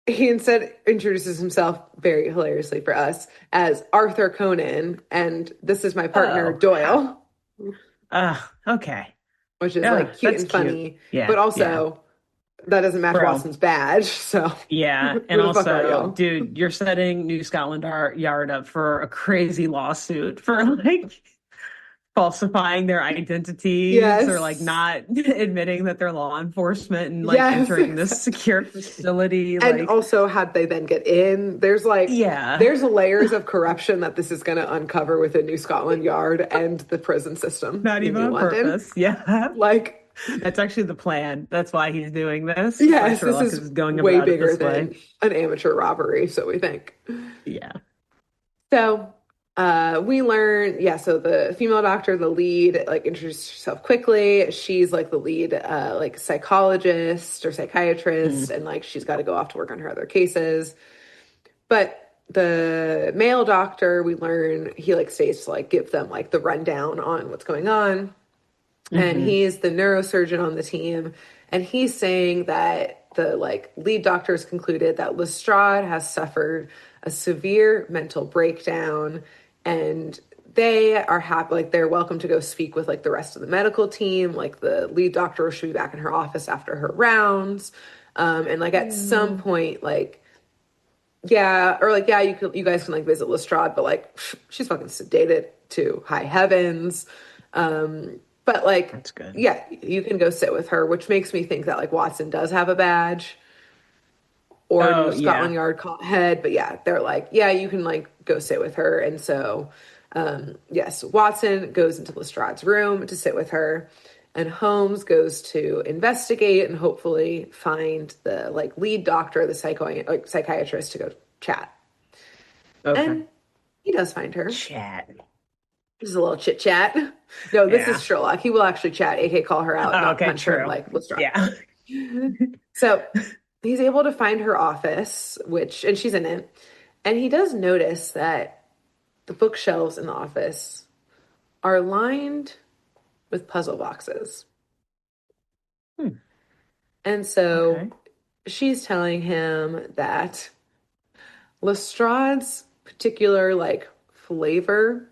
He instead introduces himself very hilariously for us as Arthur Conan, and this is my partner Oh. Doyle, Okay. which is cute That's and cute. funny, Yeah. but Yeah. also that doesn't match Bro. Watson's badge. So Yeah. who And the fuck are also, y'all? dude, you're setting New Scotland Yard up for a crazy lawsuit for falsifying their identities or Yes, not admitting that they're law enforcement and yes, entering this exactly. secure facility. And also, how'd they then get in? Yeah. There's layers of corruption that this is going to uncover within New Scotland Yard and the prison system Not in even New on London. purpose. Yeah. Like, That's actually the plan. That's why he's doing this. That's why yes, this Sherlock is is going way about it bigger this way. than an amateur robbery, so we think. Yeah. So, we learn, yeah, so the female doctor, the lead, introduced herself quickly. She's the lead, psychologist or psychiatrist, Mm. and she's got to go off to work on her other cases. But the male doctor, we learn he stays to give them the rundown on what's going on. And Hmm. he's the neurosurgeon on the team. And he's saying that the lead doctors concluded that Lestrade has suffered a severe mental breakdown, and they are happy, they're welcome to go speak with the rest of the medical team. The lead doctor should be back in her office after her rounds. And at some point, yeah, or yeah, you guys can visit Lestrade, but she's fucking sedated to high heavens. But That's good. yeah, you can go sit with her, which makes me think that Watson does have a badge or Oh, New Scotland yeah. Yard head. But yeah, they're yeah, you can go sit with her. And so, yes, Watson goes into Lestrade's room to sit with her, and Holmes goes to investigate and hopefully find the lead doctor, the psychiatrist, to go chat. Okay. And he does find her. Chat. Just a little chit chat. No, this Yeah. is Sherlock. He will actually chat, aka call her out, not Okay, punch her true. like Lestrade. Yeah. So he's able to find her office, and she's in it. And he does notice that the bookshelves in the office are lined with puzzle boxes. And so Okay. she's telling him that Lestrade's particular flavor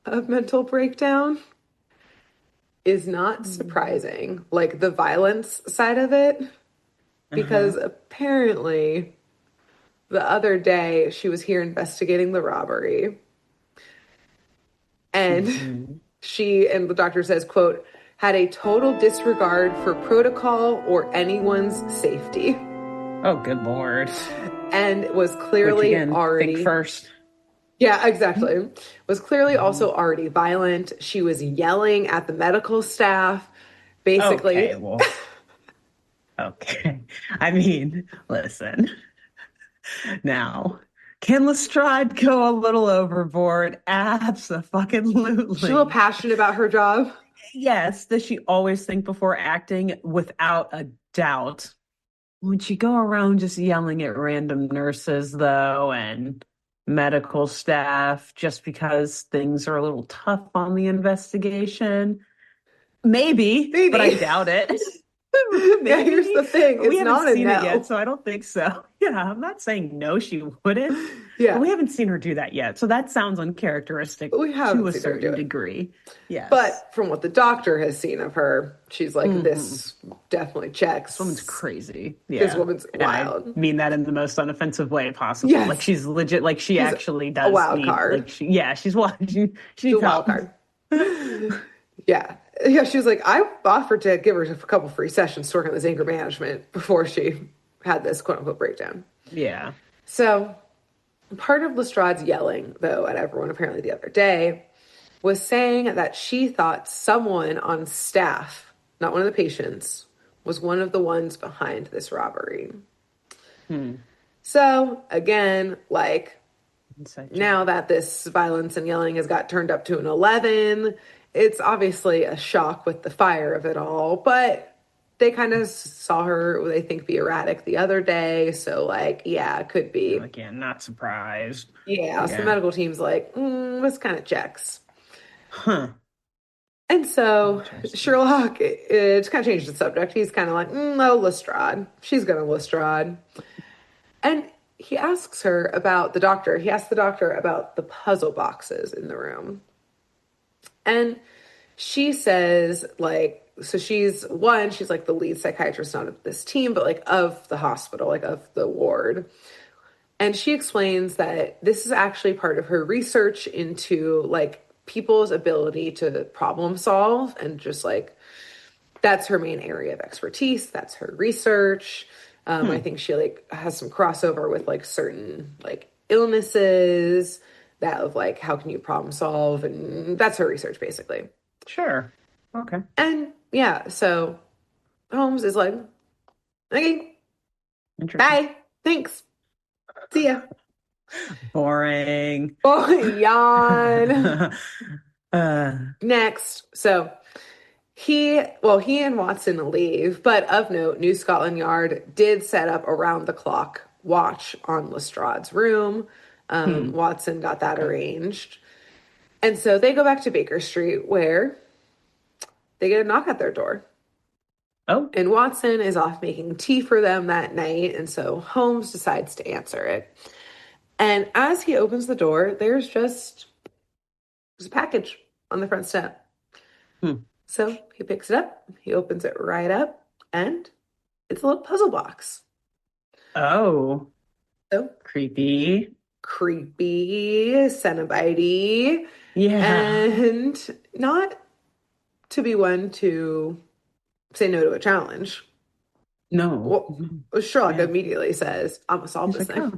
of mental breakdown is not surprising, the violence side of it, Uh-huh. because apparently the other day she was here investigating the robbery. And she, and the doctor says, quote, had a total disregard for protocol or anyone's safety. Oh, good Lord. And was clearly again, already... think first. Yeah, exactly. Was clearly also already violent. She was yelling at the medical staff, basically. Okay, well... Okay. I mean, listen. Now, can Lestrade go a little overboard? Absolutely. She's a little passionate about her job. Yes. Does she always think before acting? Without a doubt. Would she go around just yelling at random nurses, though, and medical staff just because things are a little tough on the investigation? Maybe. But I doubt it. Yeah, here's the thing. It's we haven't not seen a no. it yet, so I don't think so. Yeah, I'm not saying no, she wouldn't. Yeah. But we haven't seen her do that yet. So that sounds uncharacteristic to a certain degree. Yes. But from what the doctor has seen of her, she's like, this definitely checks. This woman's crazy. Yeah. This woman's wild. I mean that in the most unoffensive way possible. Yes. Like she's legit, like she's actually does. A wild card. Like she's wild. She's a wild card. Yeah. Yeah, she was like, I offered to give her a couple free sessions to work on this anger management before she had this quote-unquote breakdown. Yeah. So part of Lestrade's yelling, though, at everyone apparently the other day was saying that she thought someone on staff, not one of the patients, was one of the ones behind this robbery. So, again, like, now that this violence and yelling has got turned up to an 11... It's obviously a shock with the fire of it all, but they kind of saw her, they think, be erratic the other day. So, like, yeah, it could be. Again, not surprised. Yeah, so the medical team's like, this kind of checks. Huh. And so Sherlock, it's kind of changed the subject. He's kind of like, no, Lestrade. She's going to Lestrade. And he asks her about the doctor. He asks the doctor about the puzzle boxes in the room. And she says, like, so she's like the lead psychiatrist, not of this team, but like of the hospital, like of the ward. And she explains that this is actually part of her research into like people's ability to problem solve, and just like, that's her main area of expertise. That's her research. I think she like has some crossover with like certain like illnesses, that of like, how can you problem solve? And that's her research, basically. Sure. Okay. And yeah, so Holmes is like, okay, bye, thanks, see ya. Boring. Yawn. Next. So he and Watson leave, but of note, New Scotland Yard did set up around the clock watch on Lestrade's room. Watson got that arranged. And so they go back to Baker Street, where they get a knock at their door. Oh. And Watson is off making tea for them that night, and so Holmes decides to answer it. And as he opens the door, there's a package on the front step. So he picks it up, he opens it right up, and it's a little puzzle box. Oh. So creepy, cenobite-y. Yeah. And not to be one to say no to a challenge. No. Well, Sherlock immediately says, I'm going to solve this thing. Oh,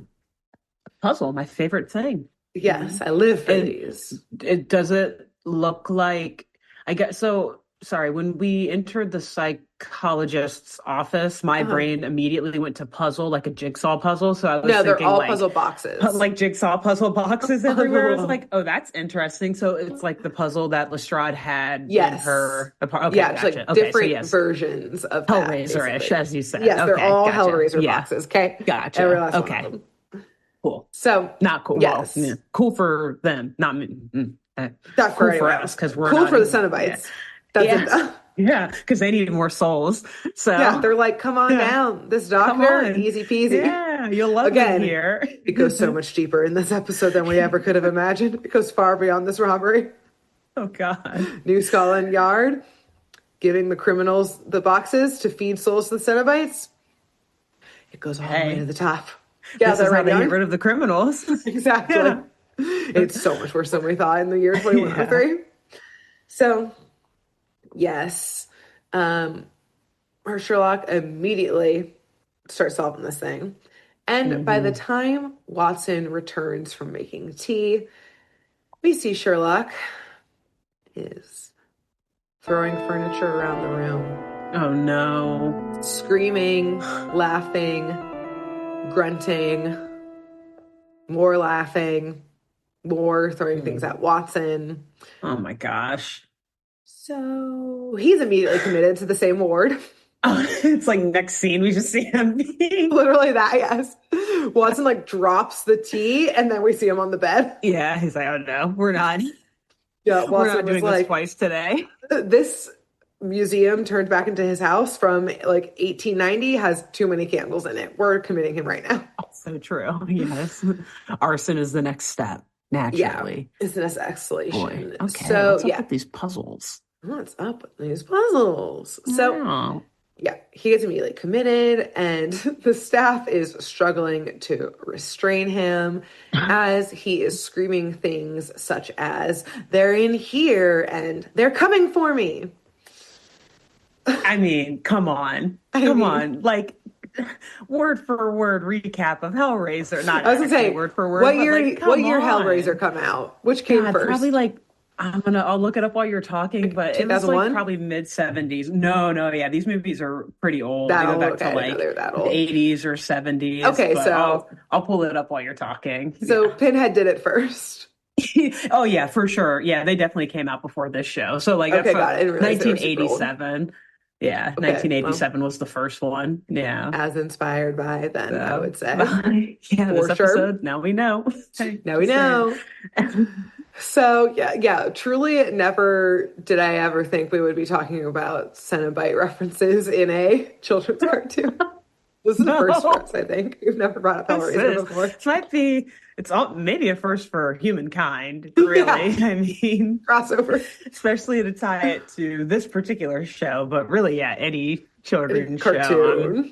puzzle, my favorite thing. Yes, I live for these. Does it look like, I guess, so, sorry, when we entered the psychologist's office, my brain immediately went to puzzle, like a jigsaw puzzle. So I was thinking, they're all like, puzzle boxes. Like jigsaw puzzle boxes everywhere. It's like, oh, that's interesting. So it's like the puzzle that Lestrade had in her apartment. Okay, yeah, it's like different versions of that. Hellraiser-ish, as you said. Yes, they're all Hellraiser boxes. Okay. Gotcha. Every last one of them. Cool. So not cool. Yes. Well, cool for them, not me. Not cool for us, because we're cool not for the Cenobites. Yeah. Yeah, because they need more souls. So yeah, they're like, come on down. This doctor, easy peasy. Yeah, you'll love it here. It goes so much deeper in this episode than we ever could have imagined. It goes far beyond this robbery. Oh, God. New Scotland Yard giving the criminals the boxes to feed souls to the Cenobites. It goes all the way to the top. Yeah, This is they're how right they get young. rid of the criminals. Exactly. Yeah. It's so much worse than we thought in the year Yeah. 2103. So, yes, our Sherlock immediately starts solving this thing. And by the Hmm. time Watson returns from making tea, we see Sherlock is throwing furniture around the room, Oh no. screaming, laughing, grunting, more laughing, more throwing things Hmm. at Watson. Oh my gosh. So he's immediately committed to the same ward. Oh, it's like next scene we just see him being. Literally that, yes. Watson like drops the tea and then we see him on the bed. Yeah, he's like, oh no, Yeah, we're Watson not was doing this like, twice today. this museum turned back into his house from like 1890 has too many candles in it. We're committing him right now. So true. Yes. Arson is the next step, Yeah, naturally. it's an Boy. escalation. Okay, So what's up yeah, with these puzzles? what's up with these puzzles? So Wow. yeah, he gets immediately committed, and the staff is struggling to restrain him as he is screaming things such as, "They're in here and they're coming for me." I mean, come on. I Come mean, on. Like word for word recap of Hellraiser. Not I was gonna actually say, word for word, but like, what come year Hellraiser on. come out? Which came God, probably first? like I'll look it up while you're talking, Like but it was like 2001? probably mid 70s. No, no, yeah, these movies are pretty old. They That go old? back Okay, to I didn't know they like were that the old. 80s or 70s, Okay, but so I'll pull it up while you're talking. so Yeah. Pinhead did it first. Oh yeah, for sure. Yeah, they definitely came out before this show. So like Okay, that's got it. I didn't realize they were super old. 1987. Yeah, Okay, well, 1987 was the first one. Yeah. as inspired by then, I So, would say. yeah, For this sure. episode, now we know. Hey, Now we just saying. know. So yeah, truly never did I ever think we would be talking about Cenobite references in a children's cartoon. This is a first for No, us, I think. We've never brought up this Hellraiser is. before. This might be, it's all maybe a first for humankind, Yeah, really. I mean, crossover. especially to tie it to this particular show, but really, yeah, any Any children's show. cartoon,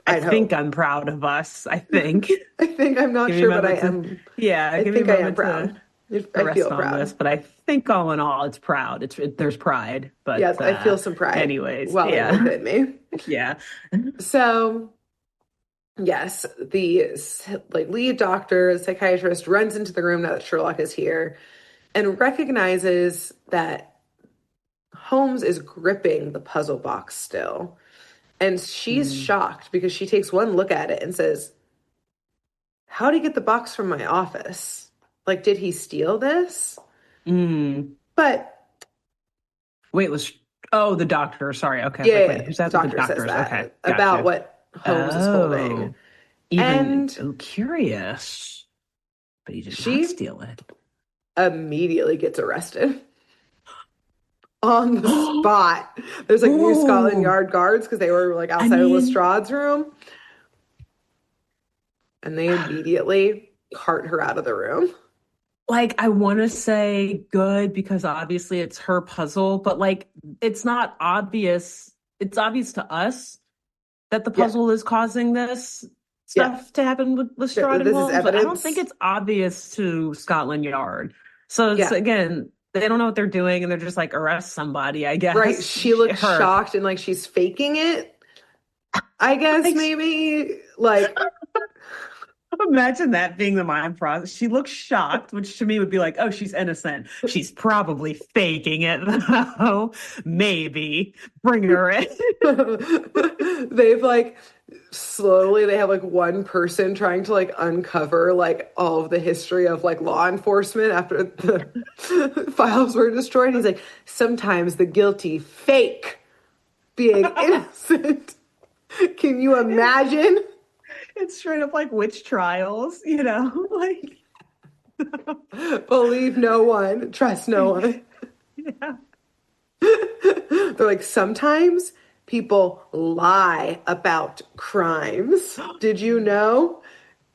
I I'd think hope. I'm proud of us. I think. I think I'm not Give me a sure, but moment to, yeah, I give me a think I am moment proud. to I rest feel on this. proud. But I think all in all, it's proud. There's pride. Yes, But I feel some pride anyways, welling yeah, within me. yeah. So, yes, the like lead doctor, the psychiatrist runs into the room now that Sherlock is here and recognizes that Holmes is gripping the puzzle box still. And she's Mm. shocked because she takes one look at it and says, "How did he get the box from my office? Like, did he steal this?" Mm. But Wait, was the doctor? Sorry. Okay, I was like, yeah, wait, who's the that? The doctor says doctors. Okay, that about gotcha. what Holmes is holding. Oh, even And curious, but he did not she steal it. immediately gets arrested on the spot. There's like New Scotland Oh, Yard guards because they were like I outside of mean, Lestrade's room. And they immediately cart her out of the room. like I want to say good because obviously it's her puzzle, but like it's not obvious. It's obvious to us that the Yeah, puzzle is causing this yeah. stuff to happen with Lestrade and This is Holmes, but I don't think evidence. it's obvious to Scotland Yard. So it's Yeah, again, they don't know what they're doing and they're just like arrest somebody, I right. guess. She looks Her. shocked and like she's faking it. I guess Like maybe like imagine that being the mind process. She looks shocked, which to me would be like, oh, she's innocent. She's probably faking it, though. Maybe. Bring her in. they've like slowly they have like one person trying to like uncover like all of the history of like law enforcement after the files were destroyed. He's like, sometimes the guilty fake being innocent. Can you imagine? It's straight up like witch trials, you know? Like, Believe no one, trust no one. yeah. They're like, sometimes people lie about crimes. Did you know?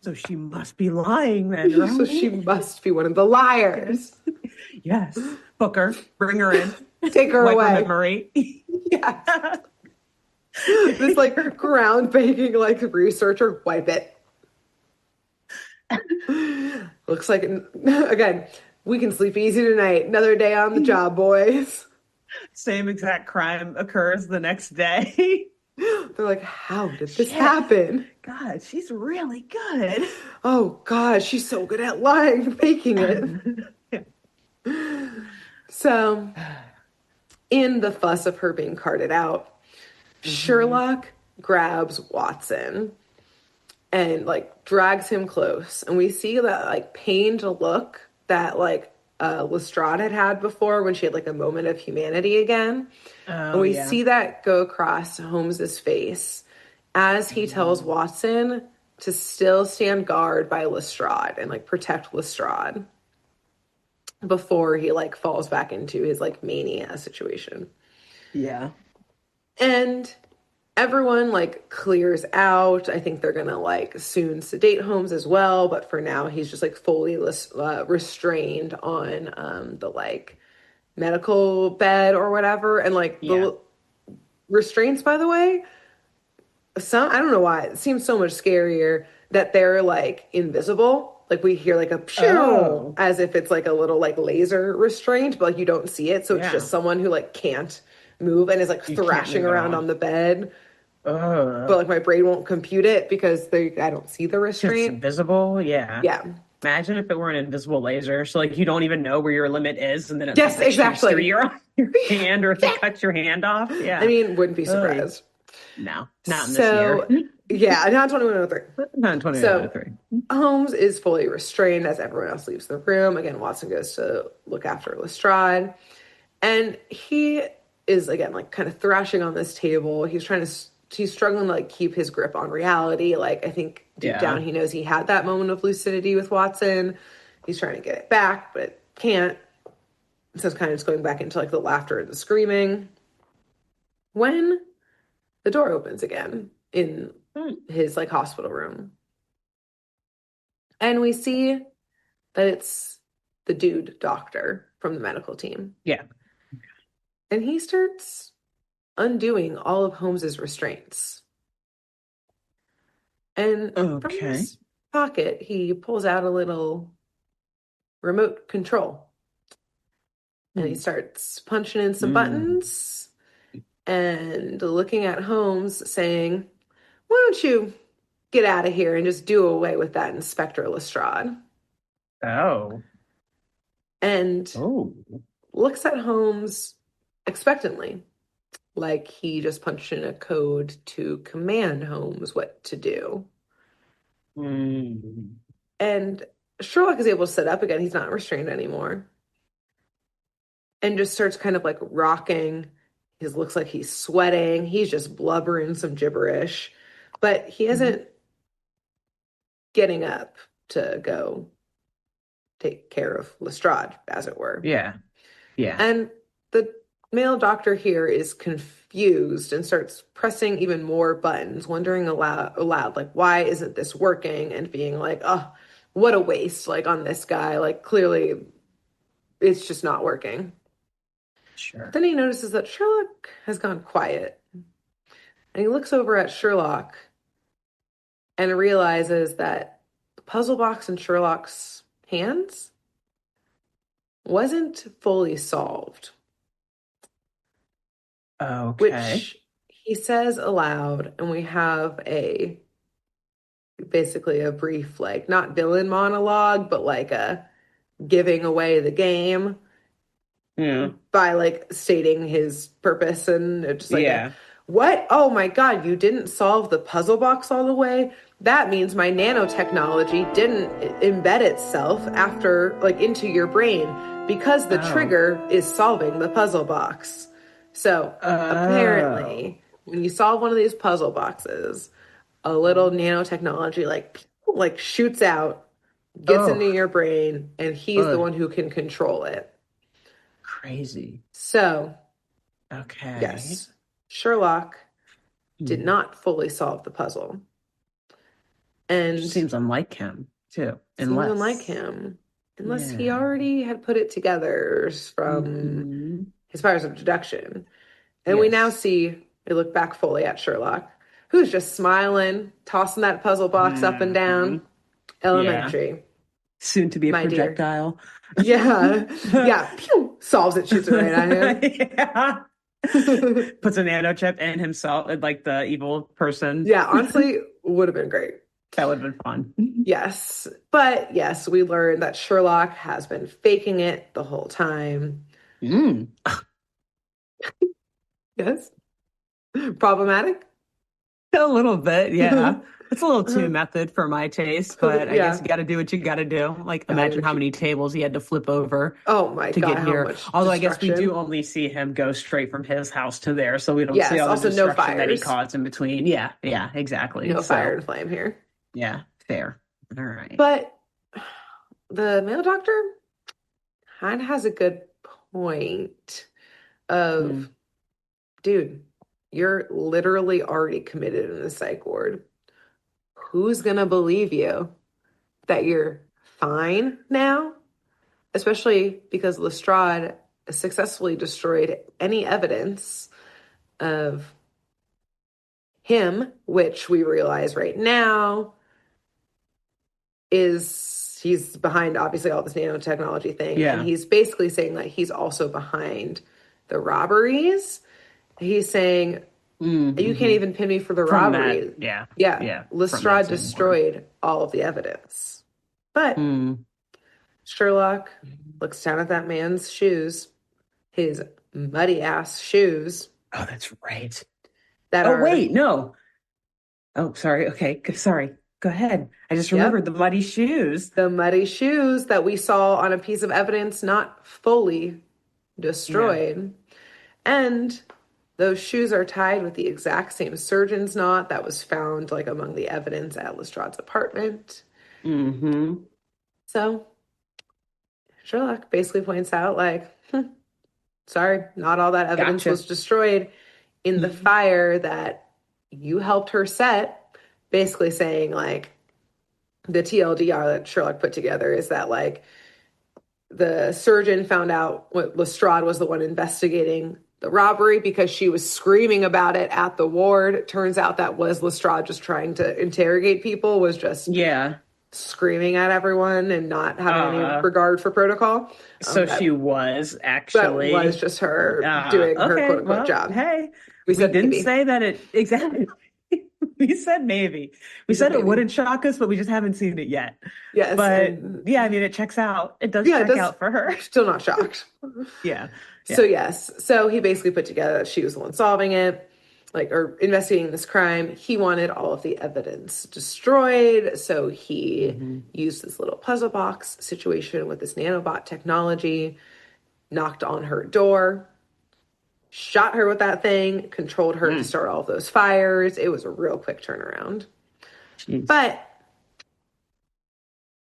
So she must be lying then, So she right? must be one of the liars. Yes. Yes. Book her. Bring her in. Take her Wipe her away. memory. Yes. This like groundbreaking like researcher, wipe it. Looks like, again, we can sleep easy tonight. Another day on the job, boys. Same exact crime occurs the next day. They're like, how did this Shit. happen? God, she's really good. Oh, God, she's so good at lying, faking it. So, in the fuss of her being carted out, Sherlock grabs Watson and like drags him close. And we see that like pained look that like Lestrade had before when she had like a moment of humanity again. And Oh, we yeah. see that go across Holmes's face as he tells Watson to still stand guard by Lestrade and like protect Lestrade before he like falls back into his like mania situation. Yeah. And everyone like clears out. I think they're gonna like soon sedate Holmes as well, but for now he's just like fully restrained on the like medical bed or whatever. And like Yeah. the restraints, by the way, some I don't know why it seems so much scarier that they're like invisible. Like we hear like a pew Oh, as if it's like a little like laser restraint, but like you don't see it. So it's yeah. just someone who like can't move and is like You can't thrashing move it around off. on the bed. But Oh, like my brain won't compute it because I don't see the it's restraint. invisible. Yeah. Yeah. Imagine if it were an invisible laser. So like you don't even know where your limit is, and then it just Yes, like shoots through exactly. your hand, or if Yeah. it cuts your hand off. I Yeah. mean, wouldn't be Oy. surprised. No, not in this year. So yeah, not 2103. Not in So 2023. Holmes is fully restrained as everyone else leaves the room. Again, Watson goes to look after Lestrade. And he is, again, like kind of thrashing on this table. He's struggling to like keep his grip on reality. Like, I think deep down, Yeah. he knows he had that moment of lucidity with Watson. He's trying to get it back, but can't. So it's kind of just going back into like the laughter and the screaming. When the door opens again in Hmm. his like hospital room, and we see that it's the dude doctor from the medical team. Yeah. And he starts undoing all of Holmes's restraints. And from Okay. his pocket, he pulls out a little remote control and he Hmm. starts punching in some Hmm. buttons and looking at Holmes, saying, why don't you get out of here and just do away with that Inspector Lestrade? Oh. And Oh. looks at Holmes expectantly, like he just punched in a code to command Holmes what to do. Hmm. And Sherlock is able to sit up again. He's not restrained anymore. And just starts kind of like rocking. He looks like he's sweating. He's just blubbering some gibberish. But he Mhm. isn't getting up to go take care of Lestrade, as it were. Yeah. Yeah. And the male doctor here is confused and starts pressing even more buttons, wondering aloud, like, why isn't this working? And being like, oh, what a waste, like, on this guy. Like, clearly, it's just not working. But Sure. then he notices that Sherlock has gone quiet. And he looks over at Sherlock and realizes that the puzzle box in Sherlock's hands wasn't fully solved, Okay. which he says aloud. And we have a basically a brief, like, not villain monologue, but like a giving away the game Yeah. by like stating his purpose and just like a Yeah. what? Oh my God, you didn't solve the puzzle box all the way? That means my nanotechnology didn't embed itself after like into your brain because the Oh. trigger is solving the puzzle box. So Oh. apparently, when you solve one of these puzzle boxes, a little nanotechnology like shoots out, gets into Oh. your brain, and he's the Oh. one who can control it. Crazy. So, Okay. yes, Sherlock did Hmm. not fully solve the puzzle. And Seems unlike him too, seems unlike unless. him, unless he Yeah. already had put it together from Hmm. his powers of deduction. And we now Yes. see, we look back fully at Sherlock, who's just smiling, tossing that puzzle box up and Hmm. down. Yeah. Elementary. Soon to be a My dear. projectile. Yeah. Yeah. Pew! Solves it, shoots it right at him. Yeah. Puts a nano chip in himself, like the evil person. Yeah, honestly, would have been great. That would have been fun. Yes. But yes, we learned that Sherlock has been faking it the whole time. Mm. Yes. Problematic? A little bit, yeah. It's a little too method for my taste, but I guess Yeah. you got to do what you got to do. Like, Gotta do imagine what how you... many tables he had to flip over Oh my to God, get how here. much Although I guess we do destruction. only see him go straight from his house to there, so we don't see Yes, all the also no destruction that he fires. caused in between. Yeah, yeah, exactly. No fire So, and flame here. yeah, fair. All right. But the male doctor kind of has a good point of, Mm. dude, you're literally already committed in the psych ward. Who's gonna believe you that you're fine now? Especially because Lestrade successfully destroyed any evidence of him, which we realize right now is he's behind obviously all this nanotechnology thing. And Yeah. he's basically saying that he's also behind the robberies. He's saying, you can't Mm-hmm. even pin me for the From that, robbery. yeah, Yeah, yeah, from that Lestrade same word. destroyed all of the evidence. But Mm. Sherlock looks down at that man's shoes, his muddy ass shoes Oh, that's right. that Oh, are, wait, no. Oh, sorry. Okay, sorry. Go ahead. I just remembered yep, the muddy shoes. the muddy shoes that we saw on a piece of evidence not fully Yeah. destroyed. And those shoes are tied with the exact same surgeon's knot that was found like among the evidence at Lestrade's apartment. Mm-hmm. So Sherlock basically points out, like, sorry, not all that evidence Gotcha. was destroyed in the Mhm. fire that you helped her set. Basically saying, like, the TLDR that Sherlock put together is that, like, the surgeon found out what Lestrade was the one investigating the robbery because she was screaming about it at the ward. It turns out that was Lestrade just trying to interrogate people, was just Yeah. screaming at everyone and not having any Uh, regard for protocol. so she That was that was actually. just her doing her quote Okay. unquote Well, job. hey, We we said didn't maybe. say that it exactly. We said maybe. We We said said it maybe. wouldn't shock us, but we just haven't seen it yet. Yes, But and yeah, I mean, it checks out. It does yeah, it check does. out for her. Still not shocked. Yeah. So Yeah. yes, so he basically put together that she was the one solving it, like, or investigating this crime. He wanted all of the evidence destroyed, so he Mm-hmm. used this little puzzle box situation with this nanobot technology, knocked on her door, shot her with that thing, controlled her to Mm. start all of those fires. It was a real quick turnaround. Jeez. But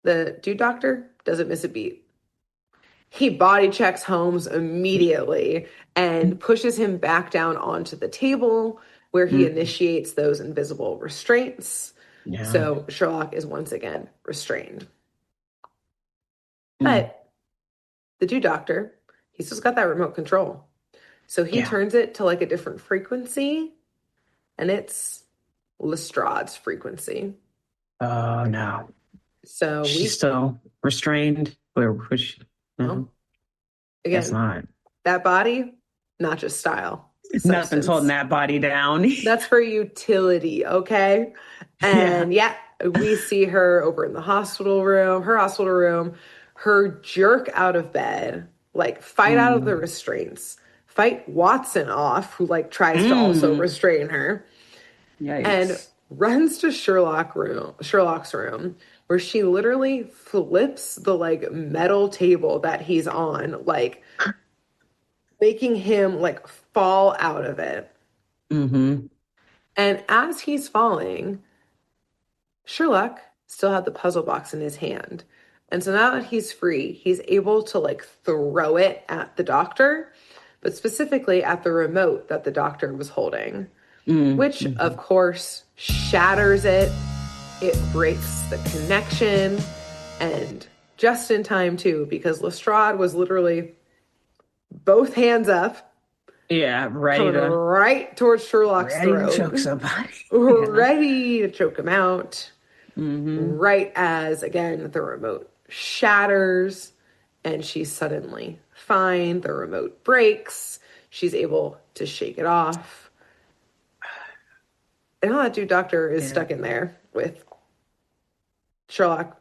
the dude doctor doesn't miss a beat. He body checks Holmes immediately and pushes him back down onto the table where he Mm. initiates those invisible restraints. Yeah. So Sherlock is once again restrained. Mm. But the dude doctor, he's just got that remote control. So he Yeah. turns it to like a different frequency, and it's Lestrade's frequency. Oh no. So She's still restrained. Where was she? No, well, guess again, not. that body, not just style, Nothing's holding substance. that body down. That's for utility, okay? Yeah. And yeah, we see her over in the hospital room, her hospital room, her jerk out of bed, like fight out of the Mm. restraints, fight Watson off, who like tries to also Mm. restrain her, and Yikes. runs to Sherlock's room, where she literally flips the like metal table that he's on, like making him like fall out of it. Mm-hmm. And as he's falling, Sherlock still had the puzzle box in his hand. And so now that he's free, he's able to like throw it at the doctor, but specifically at the remote that the doctor was holding, which Mm-hmm. of course shatters it. It breaks the connection, and just in time too, because Lestrade was literally both hands up, Yeah, coming right towards Sherlock's ready to choke throat, somebody. Yeah. ready to choke him out. right as, again, the remote shatters and she's suddenly fine. The remote breaks. She's able to shake it off. And all that dude doctor is stuck in there with Sherlock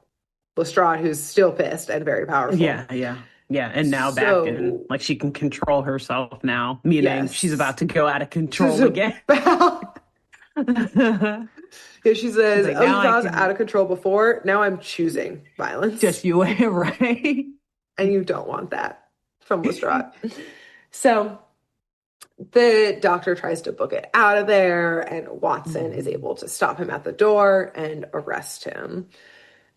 Lestrade, who's still pissed and very powerful. Yeah. And now back in, like, she can control herself now, meaning she's about to go out of control again. Yeah, she says, like, I was out of control before. Now I'm choosing violence. Just you, right? And you don't want that from Lestrade. So the doctor tries to book it out of there, and Watson is able to stop him at the door and arrest him.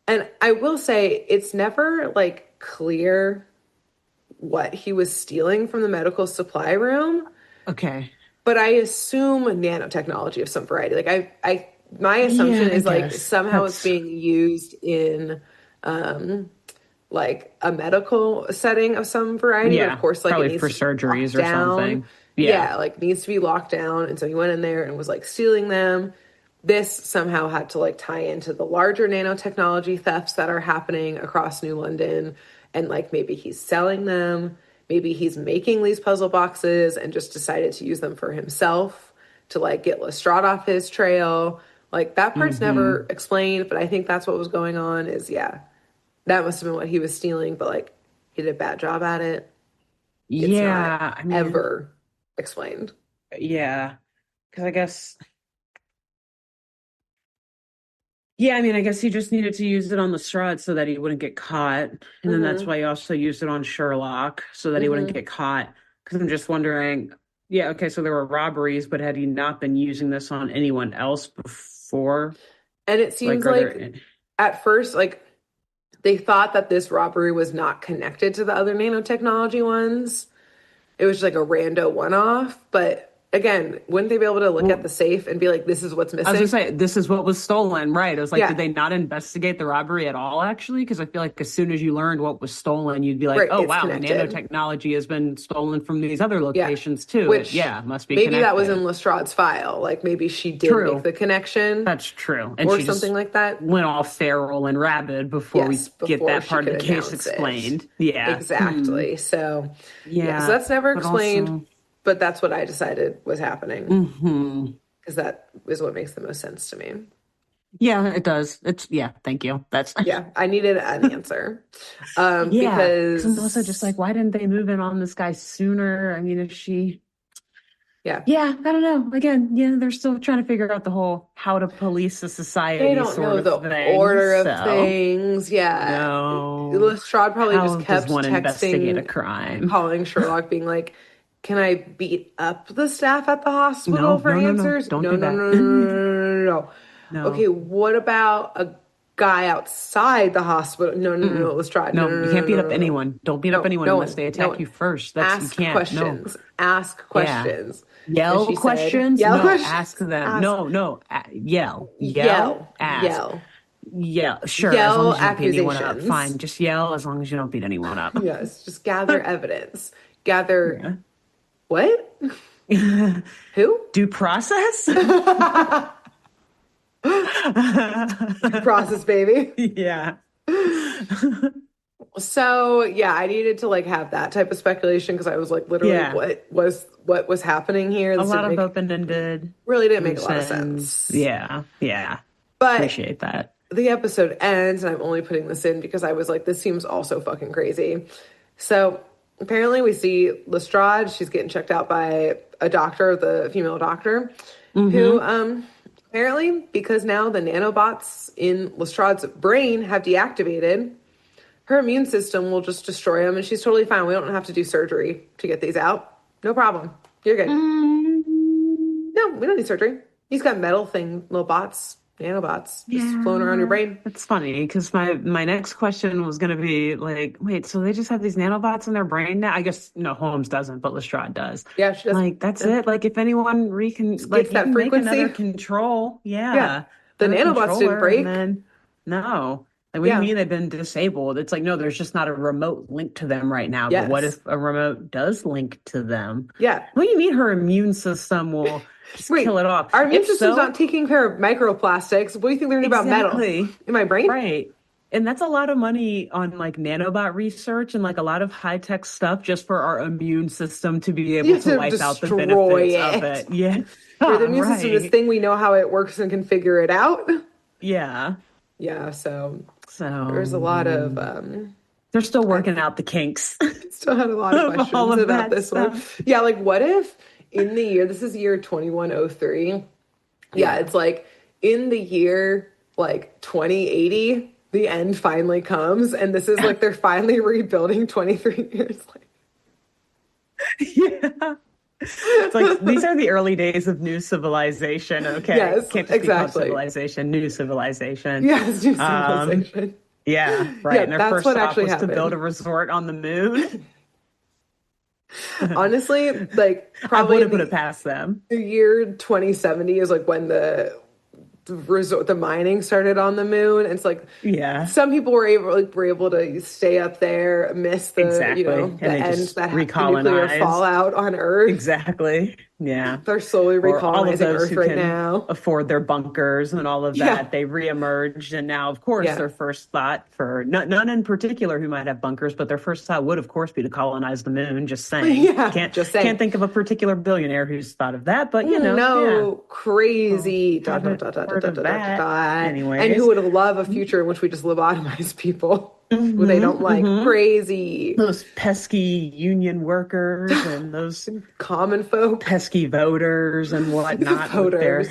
And I will say, it's never, like, clear what he was stealing from the medical supply room. Okay. But I assume nanotechnology of some variety. Like, my assumption is, like, somehow it's being used in, like, a medical setting of some variety. Yeah, but of course, like, probably it needs for to be surgeries or something. Yeah, like, needs to be locked down. And so he went in there and was, like, stealing them. This somehow had to, like, tie into the larger nanotechnology thefts that are happening across New London. And, like, maybe he's selling them. Maybe he's making these puzzle boxes and just decided to use them for himself to, like, get Lestrade off his trail. Like, that part's never explained, but I think that's what was going on is, that must have been what he was stealing, but, like, he did a bad job at it. It's not ever explained. Yeah, because I guess... Yeah, I mean, I guess he just needed to use it on Lestrade so that he wouldn't get caught. And then that's why he also used it on Sherlock so that he wouldn't get caught. Because I'm just wondering, okay, so there were robberies, but had he not been using this on anyone else before? And it seems like at first, like, they thought that this robbery was not connected to the other nanotechnology ones. It was just like a rando one-off, but again, wouldn't they be able to look at the safe and be like, this is what's missing? I was going to say, this is what was stolen, right? It was like, did they not investigate the robbery at all, actually? Because I feel like as soon as you learned what was stolen, you'd be like, oh, wow, connected. The nanotechnology has been stolen from these other locations, too. Which, must be maybe connected. That was in Lestrade's file. Like, maybe she did make the connection. That's true. And or she something like that. Went all feral and rabid before we get that part of the case explained. Yeah. Exactly. So, so that's never explained. Also, but that's what I decided was happening. Because that is what makes the most sense to me. Yeah, it does. Thank you. That's I needed an answer. Because I'm also just like, why didn't they move in on this guy sooner? I mean, if she... Yeah, I don't know. Again, they're still trying to figure out the whole how to police a society. They don't know the order of things. Yeah. No. Lestrade probably just kept investigate a crime, calling Sherlock, being like, can I beat up the staff at the hospital for answers? No, don't do that. No. Okay, what about a guy outside the hospital? No, Lestrade. No, you can't beat up anyone. Don't beat up anyone unless they attack you first. Ask questions. Ask questions. Yell questions? Yell questions. Ask them. No. Yell. Ask. Yell. Sure. Yell as long as you don't beat anyone accusations. up. Fine. Just yell as long as you don't beat anyone up. Yes. Just gather evidence. Gather... What? Who? Due process? Due process, baby. Yeah. So, I needed to, like, have that type of speculation because I was like, literally, what was happening here? This a lot of open-ended. Really didn't make a lot of sense. Yeah. But appreciate that. The episode ends, and I'm only putting this in because I was like, this seems also fucking crazy. So... apparently, we see Lestrade. She's getting checked out by a doctor, the female doctor, who apparently, because now the nanobots in Lestrade's brain have deactivated, her immune system will just destroy them, and she's totally fine. We don't have to do surgery to get these out. No problem. You're good. No, we don't need surgery. He's got little bots. Nanobots just floating around your brain. It's funny because my next question was going to be like, wait, so they just have these nanobots in their brain now? I guess no, Holmes doesn't, but Lestrade does. Yeah, she does. Like that's it. Like if anyone like that frequency, make another control. Yeah. The nanobots didn't break. No. Like, what do you mean they've been disabled? It's like, no, there's just not a remote link to them right now. But what if a remote does link to them? Yeah. What do you mean her immune system will just kill it off? Our immune system's not taking care of microplastics. What do you think they're going to do about metal in my brain? Right. And that's a lot of money on like nanobot research and like a lot of high tech stuff just for our immune system to be able to wipe out the benefits of it. Yeah. For the immune system, this thing we know how it works and can figure it out. Yeah. Yeah. So there's a lot of they're still working out the kinks. Still had a lot of questions about this one. Yeah, like what if in the year, this is year 2103. Yeah, it's like in the year like 2080, the end finally comes, and this is like they're finally rebuilding 23 years later. Yeah. It's like these are the early days of new civilization. Okay. Yes, can't just exactly. Civilization, new civilization. Yes, new civilization. Yeah, right. Yeah, and their that's first what stop actually was happened. to build a resort on the moon. Honestly, like probably I wouldn't put it past them. The year 2070 is like when the mining started on the moon. And it's like, some people were able to stay up there, miss the the end that happened, nuclear fallout on Earth. Exactly. Yeah. They're slowly recolonizing Earth right now. Afford their bunkers and all of that. They reemerged, and now, of course, their first thought for none in particular who might have bunkers, but their first thought would, of course, be to colonize the moon. Just saying. Yeah. Can't think of a particular billionaire who's thought of that, but you know, crazy. Anyway, and who would love a future in which we just lobotomize people who they don't like. Crazy. Those pesky union workers and those common folk, pesky voters and whatnot. Voters.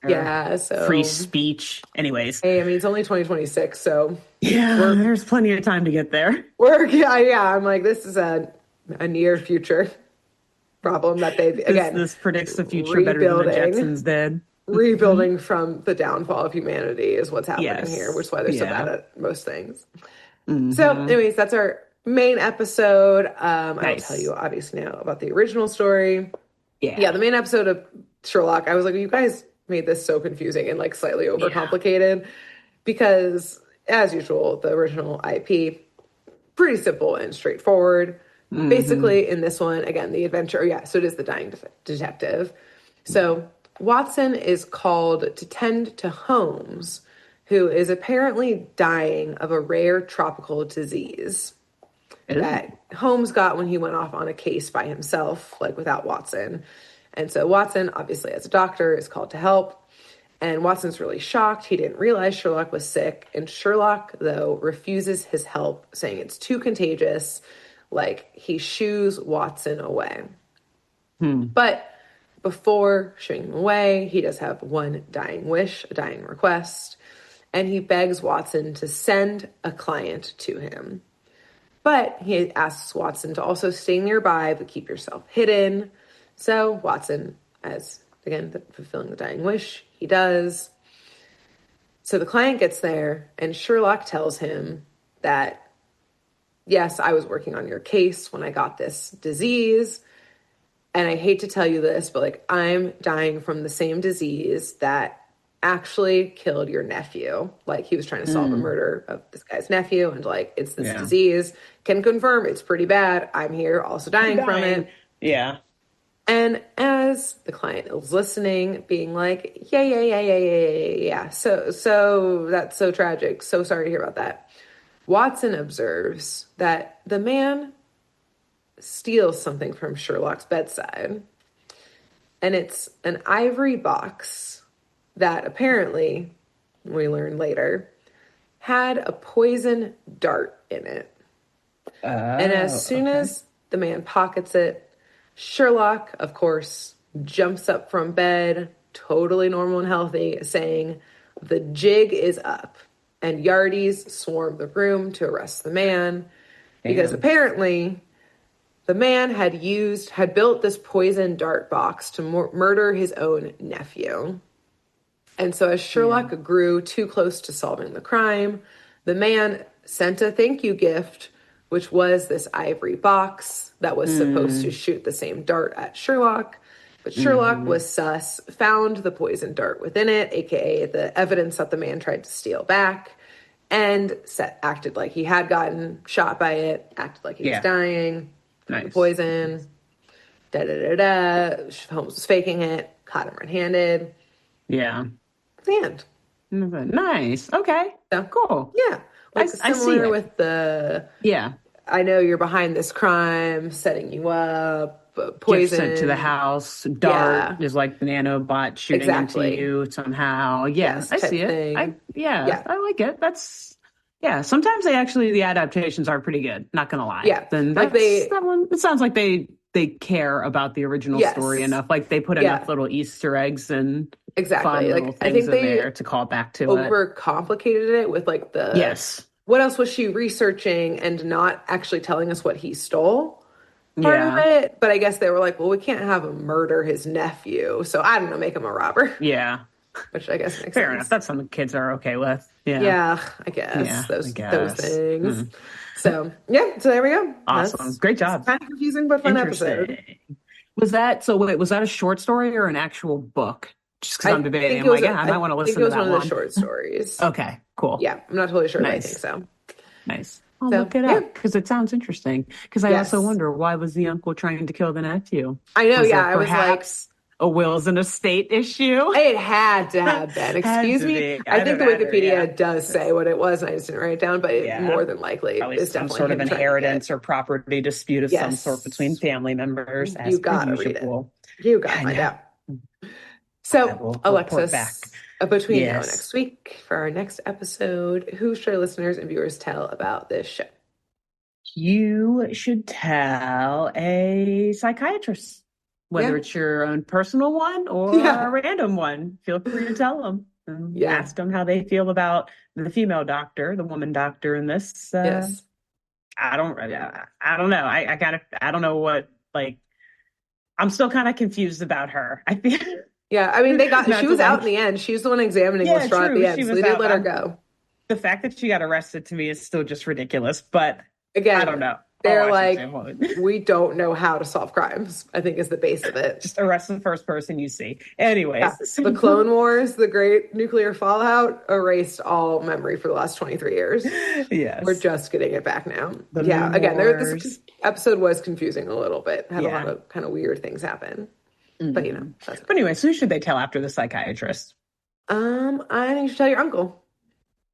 So free speech. Anyways, hey, I mean it's only 2026, so there's plenty of time to get there. I'm like, this is a near future problem that they've this predicts the future better than the Jetsons did. Rebuilding from the downfall of humanity is what's happening here, which is why they're so bad at most things. So, anyways, that's our main episode. I'll tell you obviously now about the original story. Yeah, the main episode of Sherlock. I was like, you guys made this so confusing and like slightly overcomplicated because, as usual, the original IP pretty simple and straightforward. Basically, in this one, again, the adventure. So it is the dying detective. So Watson is called to tend to Holmes, who is apparently dying of a rare tropical disease that Holmes got when he went off on a case by himself, like without Watson. And so Watson, obviously as a doctor, is called to help. And Watson's really shocked. He didn't realize Sherlock was sick. And Sherlock, though, refuses his help, saying it's too contagious. Like, he shoos Watson away. But before shooing him away, he does have one dying wish, a dying request, and he begs Watson to send a client to him. But he asks Watson to also stay nearby, but keep yourself hidden. So Watson, as, again, fulfilling the dying wish, he does. So the client gets there, and Sherlock tells him that, yes, I was working on your case when I got this disease. And I hate to tell you this, but like I'm dying from the same disease that actually killed your nephew. Like he was trying to solve a murder of this guy's nephew, and like it's this disease. Can confirm it's pretty bad. I'm here also dying from it. Yeah. And as the client is listening, being like, yeah. So that's so tragic. So sorry to hear about that. Watson observes that the man steals something from Sherlock's bedside. And it's an ivory box that apparently, we learn later, had a poison dart in it. And as soon as the man pockets it, Sherlock, of course, jumps up from bed, totally normal and healthy, saying, the jig is up. And Yardies swarm the room to arrest the man. Because apparently the man had built this poison dart box to murder his own nephew. And so as Sherlock grew too close to solving the crime, the man sent a thank you gift, which was this ivory box that was supposed to shoot the same dart at Sherlock. But Sherlock was sus, found the poison dart within it, aka the evidence that the man tried to steal back, and acted like he had gotten shot by it, acted like he was dying, the poison, Holmes was faking it, caught him red-handed. Yeah. The end. Nice. Okay. So, cool. Yeah. Like similar with the I know you're behind this crime, setting you up, poison. Sent to the house. Dart is like the nanobot shooting into you somehow. Yes, I see it. I like it. That's sometimes the adaptations are pretty good, not gonna lie. Yeah. Then that one, it sounds like they care about the original story enough. Like they put enough little Easter eggs and fun little things I think they in there to call back to overcomplicated it with like the what else was she researching and not actually telling us what he stole part of it. But I guess they were like, well, we can't have him murder his nephew, so I don't know, make him a robber. Yeah. Which I guess makes fair sense. enough. That's something kids are okay with. Yeah, I guess. Those things. So there we go. Awesome. Great job. Kind of confusing but fun episode. Was that a short story or an actual book? Just because I'm debating. I'm like, I might want to listen to that one. It was one of the short stories. Okay, cool. Yeah, I'm not totally sure, but I think so. Nice. I'll look it up because it sounds interesting. Because I also wonder, why was the uncle trying to kill the nephew? I know, I was like, a wills and estate issue? It had to have been. Excuse me. I think the Wikipedia does say what it was, and I just didn't write it down, but it more than likely is some definitely sort of inheritance or property dispute of some sort between family members. You gotta read it. You gotta find out. So, Alexis, between now and next week, for our next episode, who should our listeners and viewers tell about this show? You should tell a psychiatrist, whether it's your own personal one or a random one. Feel free to tell them. Ask them how they feel about the female doctor, the woman doctor in this. I don't know. I don't know what, like, I'm still kind of confused about her. I feel. Yeah, I mean, she was out in the end. She was the one examining Lestrade at the end, so they did let her go. The fact that she got arrested to me is still just ridiculous, but again, I don't know. They're we don't know how to solve crimes, I think is the base of it. Just arrest the first person you see. Anyways. The Clone Wars, the great nuclear fallout, erased all memory for the last 23 years. Yes. We're just getting it back now. Again, this episode was confusing a little bit. Had a lot of kind of weird things happen. But but anyways, who should they tell after the psychiatrist? I think you should tell your uncle.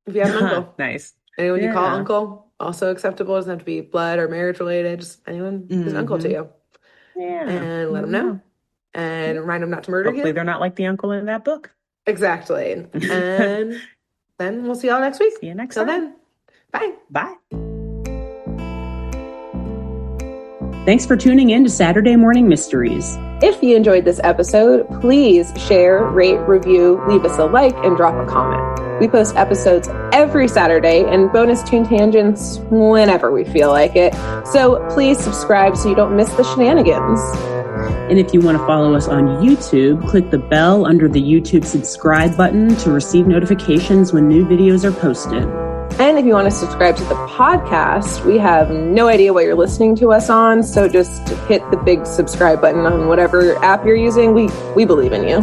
If you have an uncle. Nice. Anyone you call uncle, also acceptable. Doesn't have to be blood or marriage related. Just anyone who's an uncle to you. Yeah. And let them know. And remind them not to murder you. Hopefully they're not like the uncle in that book. Exactly. And then we'll see y'all next week. See you next time. Till then. Bye. Bye. Thanks for tuning in to Saturday Morning Mysteries. If you enjoyed this episode, please share, rate, review, leave us a like, and drop a comment. We post episodes every Saturday and bonus tune tangents whenever we feel like it. So please subscribe so you don't miss the shenanigans. And if you want to follow us on YouTube, click the bell under the YouTube subscribe button to receive notifications when new videos are posted. And if you want to subscribe to the podcast, we have no idea what you're listening to us on, so just hit the big subscribe button on whatever app you're using. We believe in you.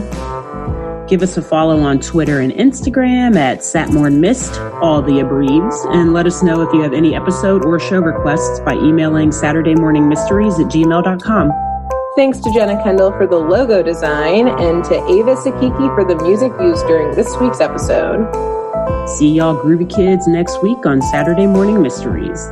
Give us a follow on Twitter and Instagram at SatmornMist, all the abreves, and let us know if you have any episode or show requests by emailing SaturdayMorningMysteries@gmail.com. Thanks to Jenna Kendall for the logo design and to Ava Sakiki for the music used during this week's episode. See y'all groovy kids next week on Saturday Morning Mysteries.